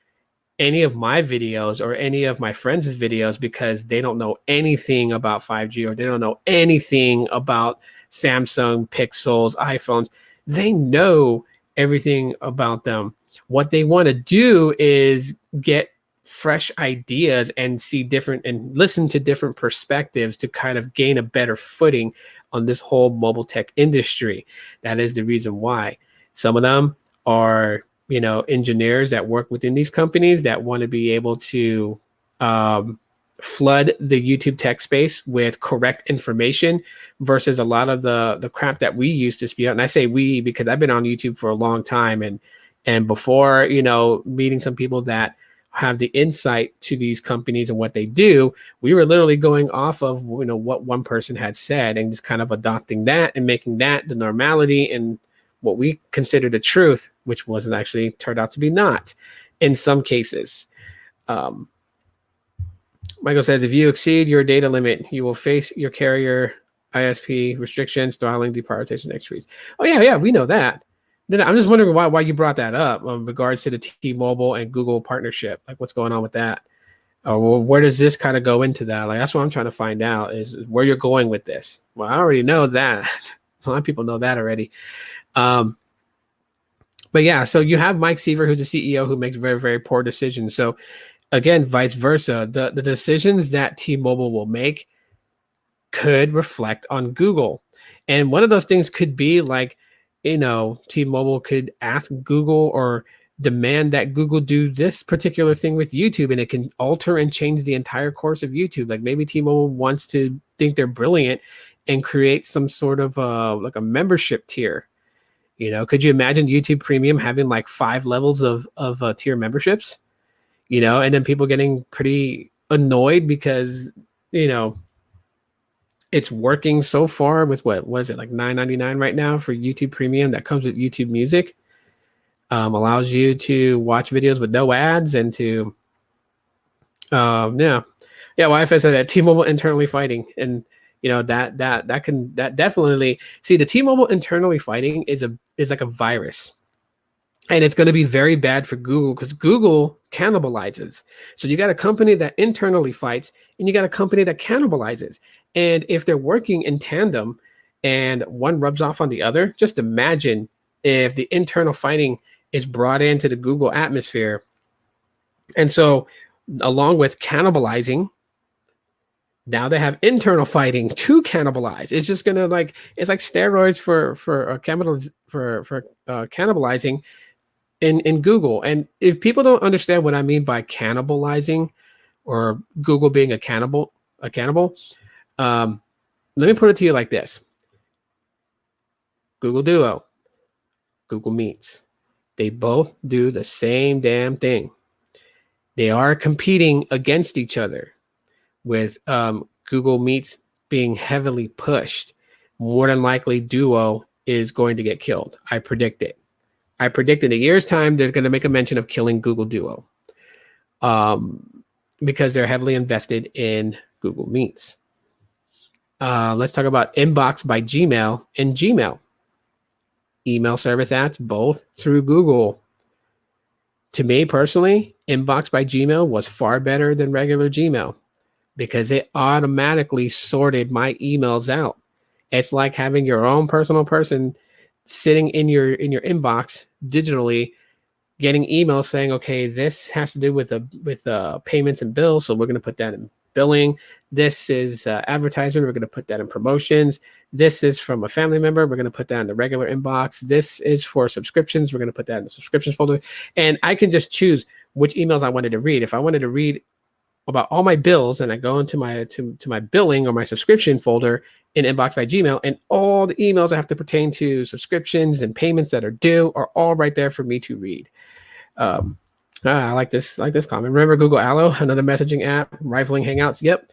any of my videos or any of my friends' videos because they don't know anything about 5G or they don't know anything about Samsung, Pixels, iPhones. They know everything about them. What they want to do is get fresh ideas and see different and listen to different perspectives to kind of gain a better footing on this whole mobile tech industry. That is the reason why. Some of them are, engineers that work within these companies that want to be able to flood the YouTube tech space with correct information versus a lot of the crap that we used to spew out. And I say we because I've been on YouTube for a long time, and before, meeting some people that have the insight to these companies and what they do, we were literally going off of what one person had said and just kind of adopting that and making that the normality and what we consider the truth, which wasn't actually turned out to be not in some cases. Michael says, if you exceed your data limit, you will face your carrier ISP restrictions, throttling, deprioritization, extras. Oh yeah, we know that. I'm just wondering why you brought that up in regards to the T-Mobile and Google partnership. Like, what's going on with that? Well, where does this kind of go into that? Like, that's what I'm trying to find out is where you're going with this. Well, I already know that. A lot of people know that already. But yeah, so you have Mike Sievert, who's a CEO who makes very, very poor decisions. So again, vice versa, the decisions that T-Mobile will make could reflect on Google. And one of those things could be like, T-Mobile could ask Google or demand that Google do this particular thing with YouTube, and it can alter and change the entire course of YouTube. Like maybe T-Mobile wants to think they're brilliant and create some sort of like a membership tier. Could you imagine YouTube Premium having like 5 levels of tier memberships? And then people getting pretty annoyed because, it's working so far with what was it, like $9.99 right now for YouTube Premium that comes with YouTube Music. Allows you to watch videos with no ads and to Wi-Fi said that T-Mobile internally fighting, and that definitely see the T-Mobile internally fighting is like a virus. And it's going to be very bad for Google because Google cannibalizes. So you got a company that internally fights and you got a company that cannibalizes. And if they're working in tandem and one rubs off on the other, just imagine if the internal fighting is brought into the Google atmosphere. And so along with cannibalizing, now they have internal fighting to cannibalize. It's just going to it's like steroids for cannibalizing in Google. And if people don't understand what I mean by cannibalizing or Google being a cannibal, let me put it to you like this. Google Duo, Google Meets, they both do the same damn thing. They are competing against each other with Google Meets being heavily pushed. More than likely, Duo is going to get killed. I predict it. I predict in a year's time, they're going to make a mention of killing Google Duo because they're heavily invested in Google Meets. Let's talk about Inbox by Gmail and Gmail. Email service ads, both through Google. To me personally, Inbox by Gmail was far better than regular Gmail because it automatically sorted my emails out. It's like having your own personal person sitting in your inbox digitally, getting emails saying, okay, this has to do with payments and bills, so we're going to put that in billing. This is advertisement, we're going to put that in promotions. This is from a family member, we're going to put that in the regular inbox. This is for subscriptions, we're going to put that in the subscriptions folder. And I can just choose which emails I wanted to read. If I wanted to read about all my bills, and I go into my to my billing or my subscription folder in Inbox by Gmail, and all the emails I have to pertain to subscriptions and payments that are due are all right there for me to read. I like this comment. Remember Google Allo, another messaging app, rivaling Hangouts? Yep.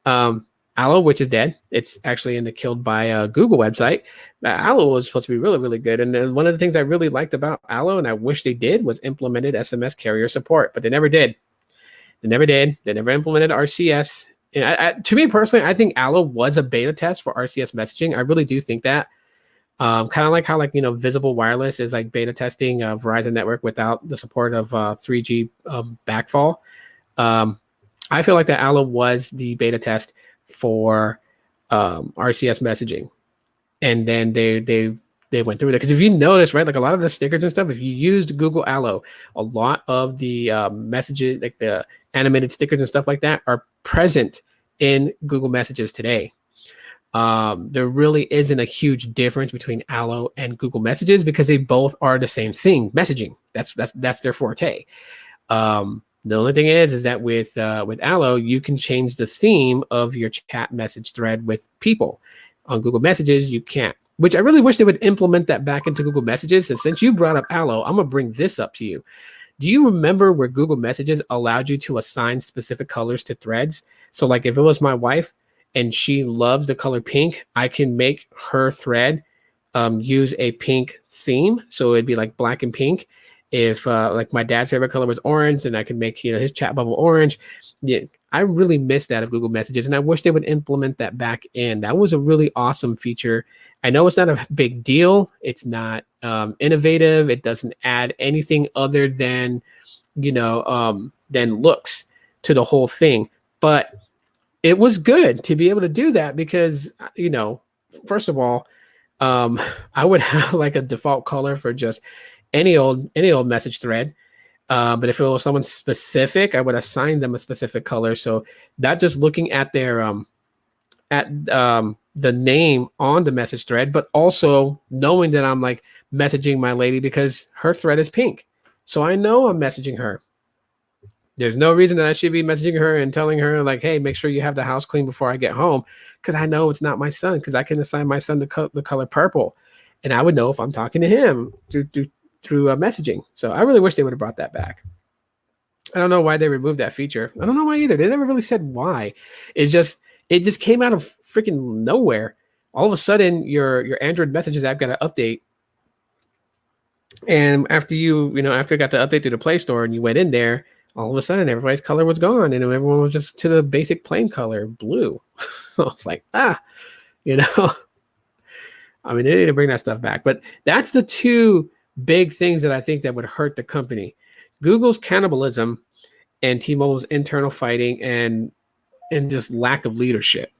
Allo, which is dead. It's actually in the killed by Google website. Allo was supposed to be really, really good. And then one of the things I really liked about Allo, and I wish they did, was implemented SMS carrier support, but they never did. They never implemented RCS. And to me personally, I think Allo was a beta test for RCS messaging. I really do think that. Kind of like how Visible Wireless is like beta testing Verizon network without the support of 3G backfall. I feel like that Allo was the beta test for RCS messaging, and then they went through it because if you notice, right, like a lot of the stickers and stuff, if you used Google Allo, a lot of the messages, like the animated stickers and stuff like that, are present in Google Messages today. There really isn't a huge difference between Allo and Google Messages because they both are the same thing, messaging. That's their forte. The only thing is that with Allo, you can change the theme of your chat message thread with people. On Google Messages, you can't, which I really wish they would implement that back into Google Messages. And since you brought up Allo, I'm going to bring this up to you. Do you remember where Google Messages allowed you to assign specific colors to threads? So like if it was my wife and she loves the color pink, I can make her thread use a pink theme. So it'd be like black and pink. If like my dad's favorite color was orange, then I could make his chat bubble orange. Yeah, I really miss that of Google Messages, and I wish they would implement that back in. That was a really awesome feature. I know it's not a big deal. It's not innovative. It doesn't add anything other than looks to the whole thing. But it was good to be able to do that because first of all, I would have like a default color for just any old message thread. But if it was someone specific, I would assign them a specific color. So not just looking at their the name on the message thread, but also knowing that I'm like messaging my lady because her thread is pink. So I know I'm messaging her. There's no reason that I should be messaging her and telling her like, hey, make sure you have the house clean before I get home. Because I know it's not my son, because I can assign my son the color purple. And I would know if I'm talking to him through messaging. So I really wish they would have brought that back. I don't know why they removed that feature. I don't know why either. They never really said why. It just came out of freaking nowhere. All of a sudden, your Android Messages app got an update, and after after it got the update to the Play Store, and you went in there, all of a sudden everybody's color was gone, and everyone was just to the basic plain color, blue. So it's like, you know, I mean, they need to bring that stuff back. But that's the two big things that I think that would hurt the company: Google's cannibalism and T-Mobile's internal fighting and just lack of leadership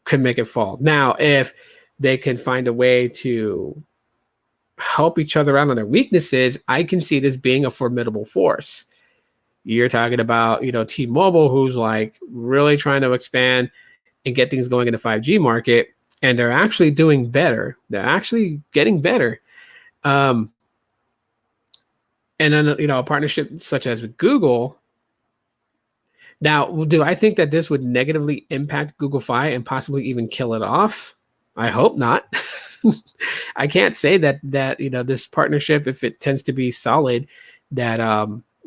could make it fall. Now, if they can find a way to help each other out on their weaknesses, I can see this being a formidable force. You're talking about, T-Mobile, who's like really trying to expand and get things going in the 5G market, and they're actually doing better. They're actually getting better. And then, a partnership such as with Google. Now, do I think that this would negatively impact Google Fi and possibly even kill it off? I hope not. I can't say that this partnership, if it tends to be solid, that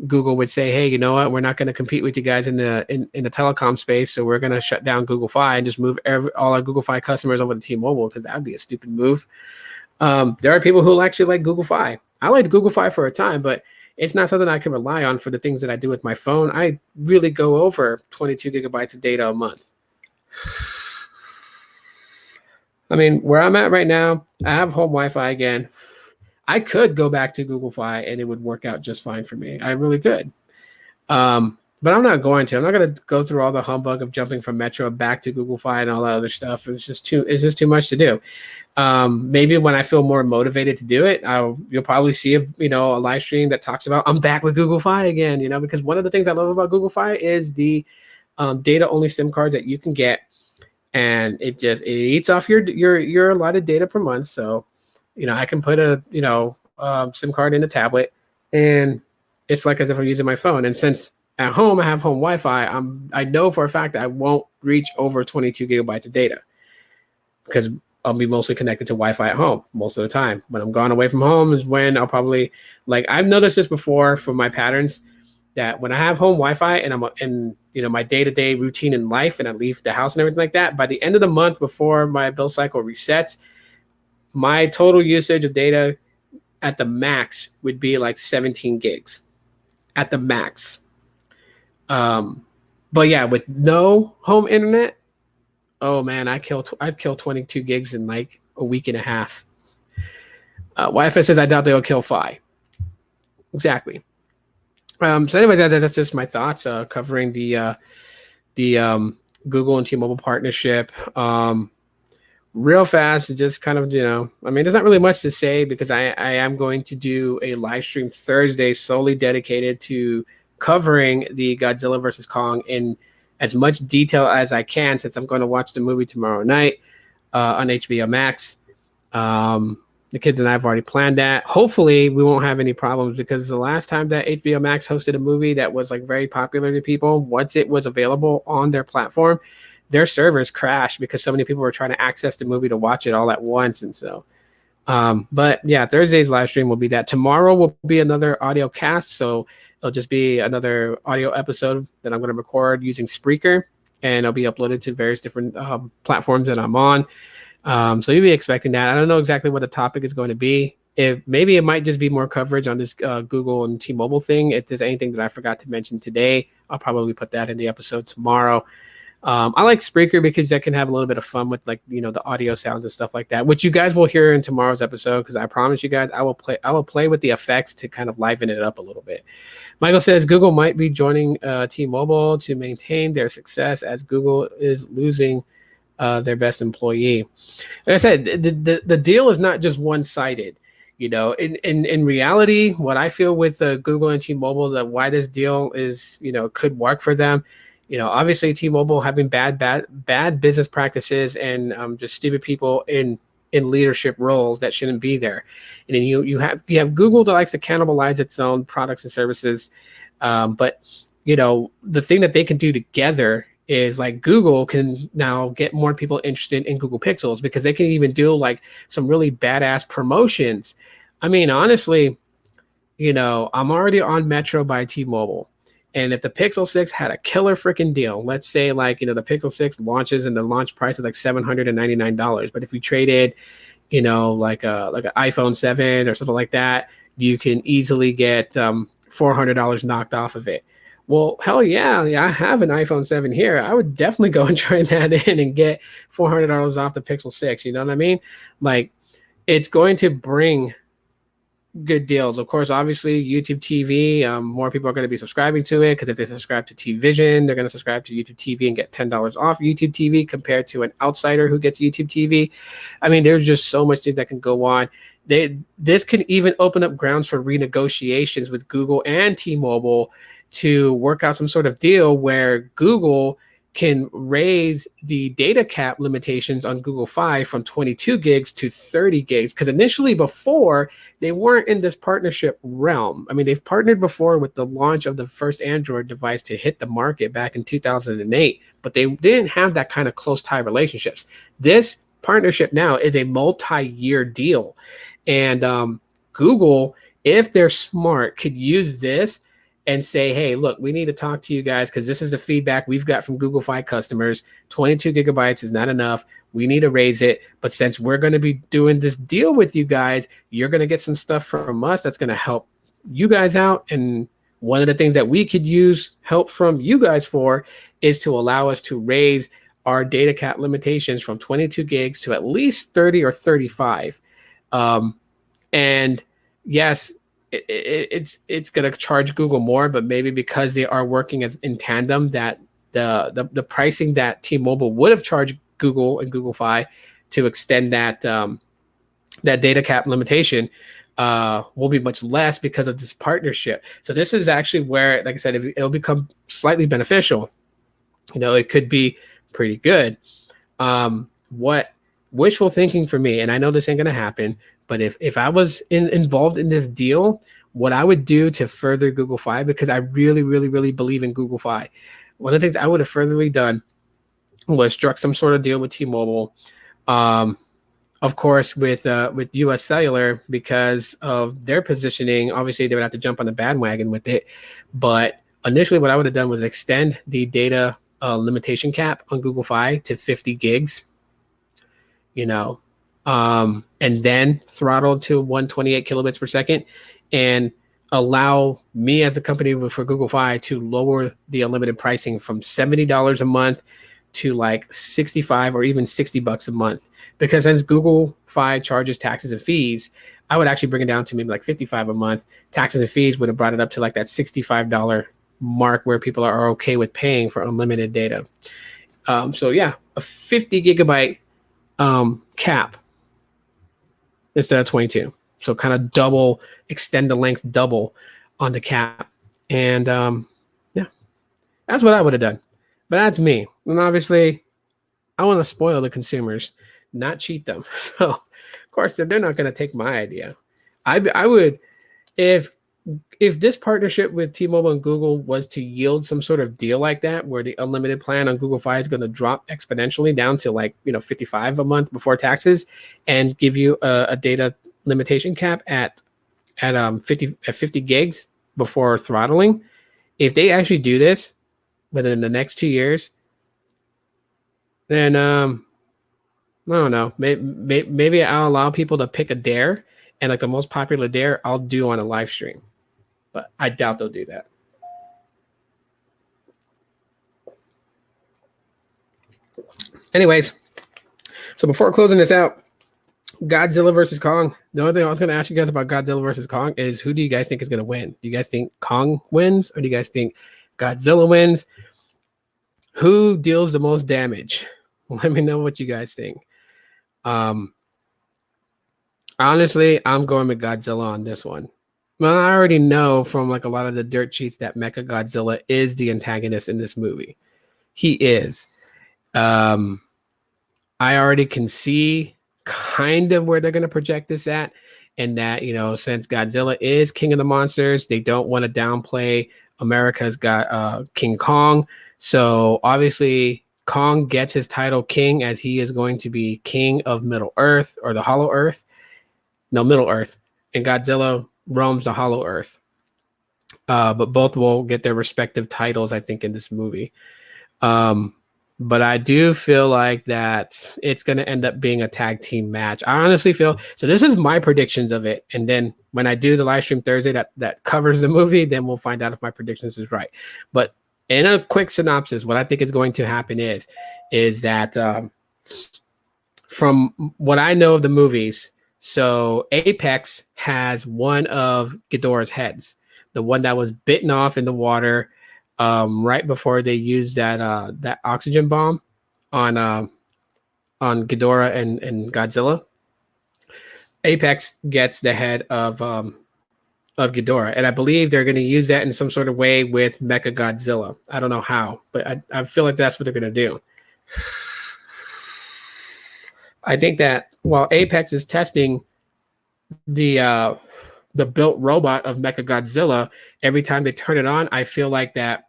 Google would say, hey, you know what, we're not going to compete with you guys in the telecom space, so we're going to shut down Google Fi and just move all our Google Fi customers over to T-Mobile, because that would be a stupid move. There are people who actually like Google Fi. I liked Google Fi for a time, but it's not something I can rely on for the things that I do with my phone. I really go over 22 gigabytes of data a month. I mean, where I'm at right now, I have home Wi-Fi again. I could go back to Google Fi and it would work out just fine for me. I really could. But I'm not going to. I'm not going to go through all the humbug of jumping from Metro back to Google Fi and all that other stuff. It's just too much to do. Maybe when I feel more motivated to do it, you'll probably see a live stream that talks about I'm back with Google Fi again. Because one of the things I love about Google Fi is the data only SIM cards that you can get, and it eats off your allotted data per month. So I can put a SIM card in the tablet, and it's like as if I'm using my phone. And since at home I have home Wi-Fi, I know for a fact that I won't reach over 22 gigabytes of data, because I'll be mostly connected to Wi-Fi at home most of the time. When I'm gone away from home is when I'll probably, I've noticed this before for my patterns, that when I have home Wi-Fi and I'm in my day-to-day routine in life, and I leave the house and everything like that, by the end of the month before my bill cycle resets, my total usage of data at the max would be like 17 gigs at the max. But yeah, with no home internet, oh man, I'd kill 22 gigs in like a week and a half. Wi-Fi says I doubt they'll kill Fi. Exactly. So anyways, that's just my thoughts covering the Google and T-Mobile partnership. Real fast, just kind of, there's not really much to say, because I am going to do a live stream Thursday solely dedicated to covering the Godzilla versus Kong in as much detail as I can, since I'm going to watch the movie tomorrow night on HBO Max. The kids and I have already planned that. Hopefully we won't have any problems, because the last time that HBO Max hosted a movie that was very popular to people, once it was available on their platform, their servers crashed because so many people were trying to access the movie to watch it all at once. And so, but yeah, Thursday's live stream will be that. Tomorrow will be another audio cast. So it'll just be another audio episode that I'm going to record using Spreaker, and it'll be uploaded to various different platforms that I'm on. So you'll be expecting that. I don't know exactly what the topic is going to be. Maybe it might just be more coverage on this Google and T-Mobile thing. If there's anything that I forgot to mention today, I'll probably put that in the episode tomorrow. I like Spreaker because that can have a little bit of fun with the audio sounds and stuff like that, which you guys will hear in tomorrow's episode, because I promise you guys I will play with the effects to kind of liven it up a little bit. Michael says Google might be joining T-Mobile to maintain their success, as Google is losing their best employee. Like I said, the deal is not just one-sided. In reality, what I feel with Google and T-Mobile, that why this deal is could work for them. Obviously T-Mobile having bad business practices and just stupid people in leadership roles that shouldn't be there. And then you have Google that likes to cannibalize its own products and services. But the thing that they can do together is Google can now get more people interested in Google Pixels, because they can even do some really badass promotions. I mean, honestly, I'm already on Metro by T-Mobile. And if the Pixel 6 had a killer freaking deal, let's say like, the Pixel 6 launches and the launch price is like $799. But if we traded, like an iPhone 7 or something like that, you can easily get $400 knocked off of it. Well, hell yeah, I have an iPhone 7 here. I would definitely go and trade that in and get $400 off the Pixel 6. You know what I mean? Like, it's going to bring good deals. Of course, obviously, YouTube TV, more people are going to be subscribing to it because if they subscribe to TVision, they're going to subscribe to YouTube TV and get $10 off YouTube TV compared to an outsider who gets YouTube TV. I mean, there's just so much things that can go on. This can even open up grounds for renegotiations with Google and T-Mobile to work out some sort of deal where Google can raise the data cap limitations on Google Fi from 22 gigs to 30 gigs. Because initially before, they weren't in this partnership realm. I mean, they've partnered before with the launch of the first Android device to hit the market back in 2008, but they didn't have that kind of close tie relationships. This partnership now is a multi-year deal. And Google, if they're smart, could use this and say, hey, look, we need to talk to you guys because this is the feedback we've got from Google Fi customers. 22 gigabytes is not enough. We need to raise it. But since we're going to be doing this deal with you guys, you're going to get some stuff from us that's going to help you guys out. And one of the things that we could use help from you guys for is to allow us to raise our data cap limitations from 22 gigs to at least 30 or 35. And yes, it's going to charge Google more, but maybe because they are working in tandem, that the pricing that T-Mobile would have charged Google and Google Fi to extend that data cap limitation will be much less because of this partnership. So this is actually where, like I said, it'll become slightly beneficial. It could be pretty good. What wishful thinking for me, and I know this ain't going to happen, but if I was involved in this deal, what I would do to further Google Fi, because I really, really, really believe in Google Fi, one of the things I would have furtherly done was struck some sort of deal with T-Mobile, of course, with US Cellular because of their positioning. Obviously, they would have to jump on the bandwagon with it. But initially, what I would have done was extend the data limitation cap on Google Fi to 50 gigs, and then throttle to 128 kilobits per second and allow me as the company for Google Fi to lower the unlimited pricing from $70 a month to like 65 or even $60 a month. Because since Google Fi charges taxes and fees, I would actually bring it down to maybe like 55 a month. Taxes and fees would have brought it up to like that $65 mark where people are okay with paying for unlimited data. So yeah, a 50 gigabyte cap instead of 22. So kind of double, extend the length double on the cap. And yeah, that's what I would have done. But that's me. And obviously, I want to spoil the consumers, not cheat them. So, of course, they're not going to take my idea. I would, if this partnership with T-Mobile and Google was to yield some sort of deal like that, where the unlimited plan on Google Fi is going to drop exponentially down to like 55 a month before taxes, and give you a data limitation cap at 50 gigs before throttling. If they actually do this within the next 2 years, then I don't know. Maybe I'll allow people to pick a dare, and like the most popular dare I'll do on a live stream. But I doubt they'll do that. Anyways, so before closing this out, Godzilla versus Kong. The only thing I was going to ask you guys about Godzilla versus Kong is, who do you guys think is going to win? Do you guys think Kong wins, or do you guys think Godzilla wins? Who deals the most damage? Let me know what you guys think. Honestly, I'm going with Godzilla on this one. Well, I already know from like a lot of the dirt sheets that Mechagodzilla is the antagonist in this movie. He is. I already can see kind of where they're going to project this at, and that, since Godzilla is king of the monsters, they don't want to downplay America's got King Kong. So obviously Kong gets his title king, as he is going to be king of Middle Earth, or the Hollow Earth. No, Middle Earth. And Godzilla roams the Hollow Earth. But both will get their respective titles, I think, in this movie. But I do feel like that it's going to end up being a tag team match. I honestly feel so. This is my predictions of it, and then when I do the live stream Thursday that covers the movie, then we'll find out if my predictions is right. But in a quick synopsis, what I think is going to happen is that from what I know of the movies, so Apex has one of Ghidorah's heads, the one that was bitten off in the water right before they used that oxygen bomb on Ghidorah and Godzilla. Apex gets the head of Ghidorah, and I believe they're going to use that in some sort of way with Mecha Godzilla. I don't know how, but I feel like that's what they're going to do. I think that while Apex is testing the built robot of Mecha Godzilla, every time they turn it on, I feel like that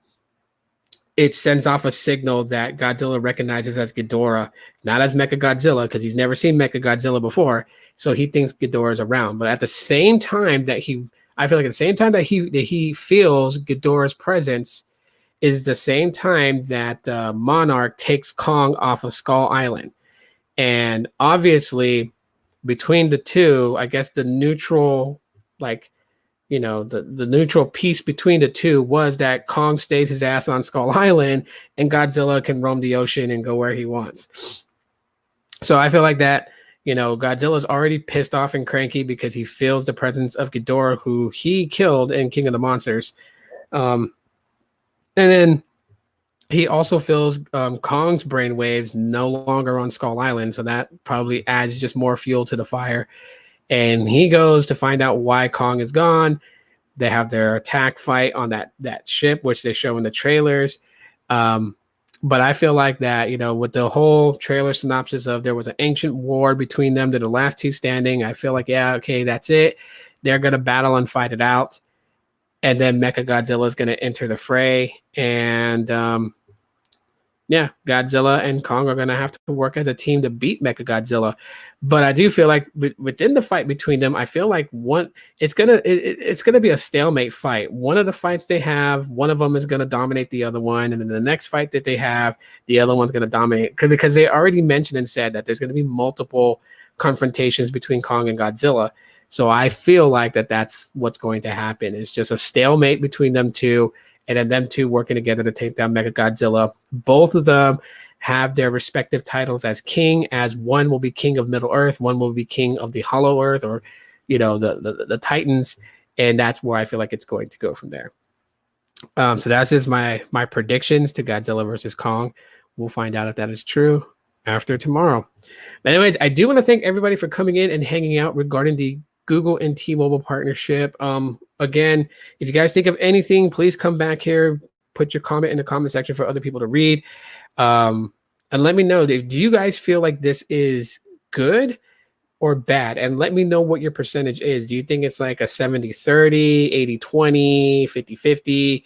it sends off a signal that Godzilla recognizes as Ghidorah, not as Mecha Godzilla, because he's never seen Mecha Godzilla before. So he thinks Ghidorah is around. But at the same time that I feel like at the same time that he feels Ghidorah's presence is the same time that Monarch takes Kong off of Skull Island. And obviously, between the two, I guess the neutral, the neutral piece between the two was that Kong stays his ass on Skull Island and Godzilla can roam the ocean and go where he wants. So I feel like that, Godzilla's already pissed off and cranky because he feels the presence of Ghidorah, who he killed in King of the Monsters. And then he also feels Kong's brainwaves no longer on Skull Island. So that probably adds just more fuel to the fire. And he goes to find out why Kong is gone. They have their attack fight on that ship, which they show in the trailers. But I feel like that, with the whole trailer synopsis of there was an ancient war between them, they're the last two standing. I feel like, yeah, okay, that's it. They're going to battle and fight it out. And then Mecha Godzilla is going to enter the fray. And Godzilla and Kong are going to have to work as a team to beat Mecha Godzilla. But I do feel like within the fight between them, I feel like it's gonna be a stalemate fight. One of the fights they have, one of them is going to dominate the other one, and then the next fight that they have, the other one's going to dominate because they already mentioned and said that there's going to be multiple confrontations between Kong and Godzilla. So I feel like that's what's going to happen. It's just a stalemate between them two. And then them two working together to take down Mecha Godzilla. Both of them have their respective titles as king, as one will be king of Middle Earth, one will be king of the Hollow Earth, or the Titans, and that's where I feel like it's going to go from there. So that's just my predictions to Godzilla versus Kong. We'll find out if that is true after tomorrow. But anyways, I do want to thank everybody for coming in and hanging out regarding the Google and T-Mobile partnership. Again, if you guys think of anything, please come back here, put your comment in the comment section for other people to read. And let me know, do you guys feel like this is good or bad? And let me know what your percentage is. Do you think it's like a 70-30, 80-20, 50-50?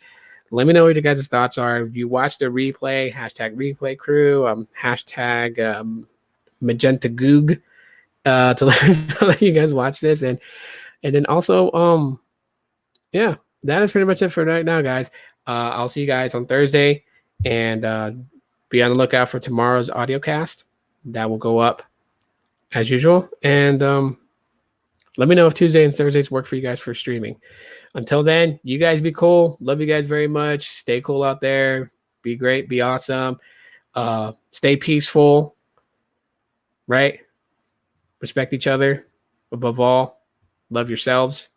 Let me know what your guys' thoughts are. If you watch the replay, hashtag replay crew, hashtag magenta goog. To let you guys watch this, and then also that is pretty much it for right now, guys. I'll see you guys on Thursday, and be on the lookout for tomorrow's audio cast that will go up as usual. And let me know if Tuesday and Thursdays work for you guys for streaming. Until then, you guys be cool. Love you guys very much. Stay cool out there. Be great. Be awesome. Stay peaceful. Right? Respect each other. Above all, love yourselves.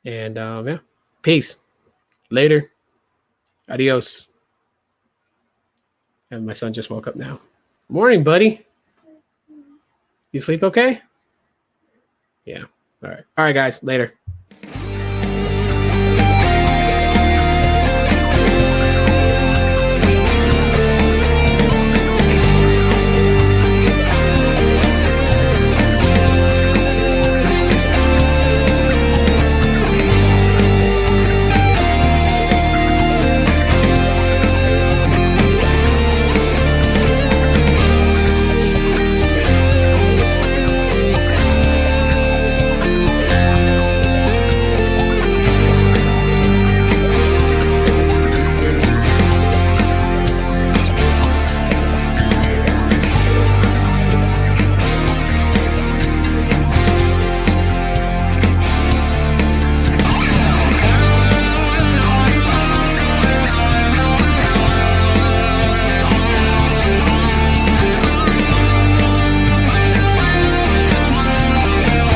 And peace. Later. Adios. And my son just woke up now. Morning, buddy. You sleep okay? Yeah. All right. All right, guys. Later.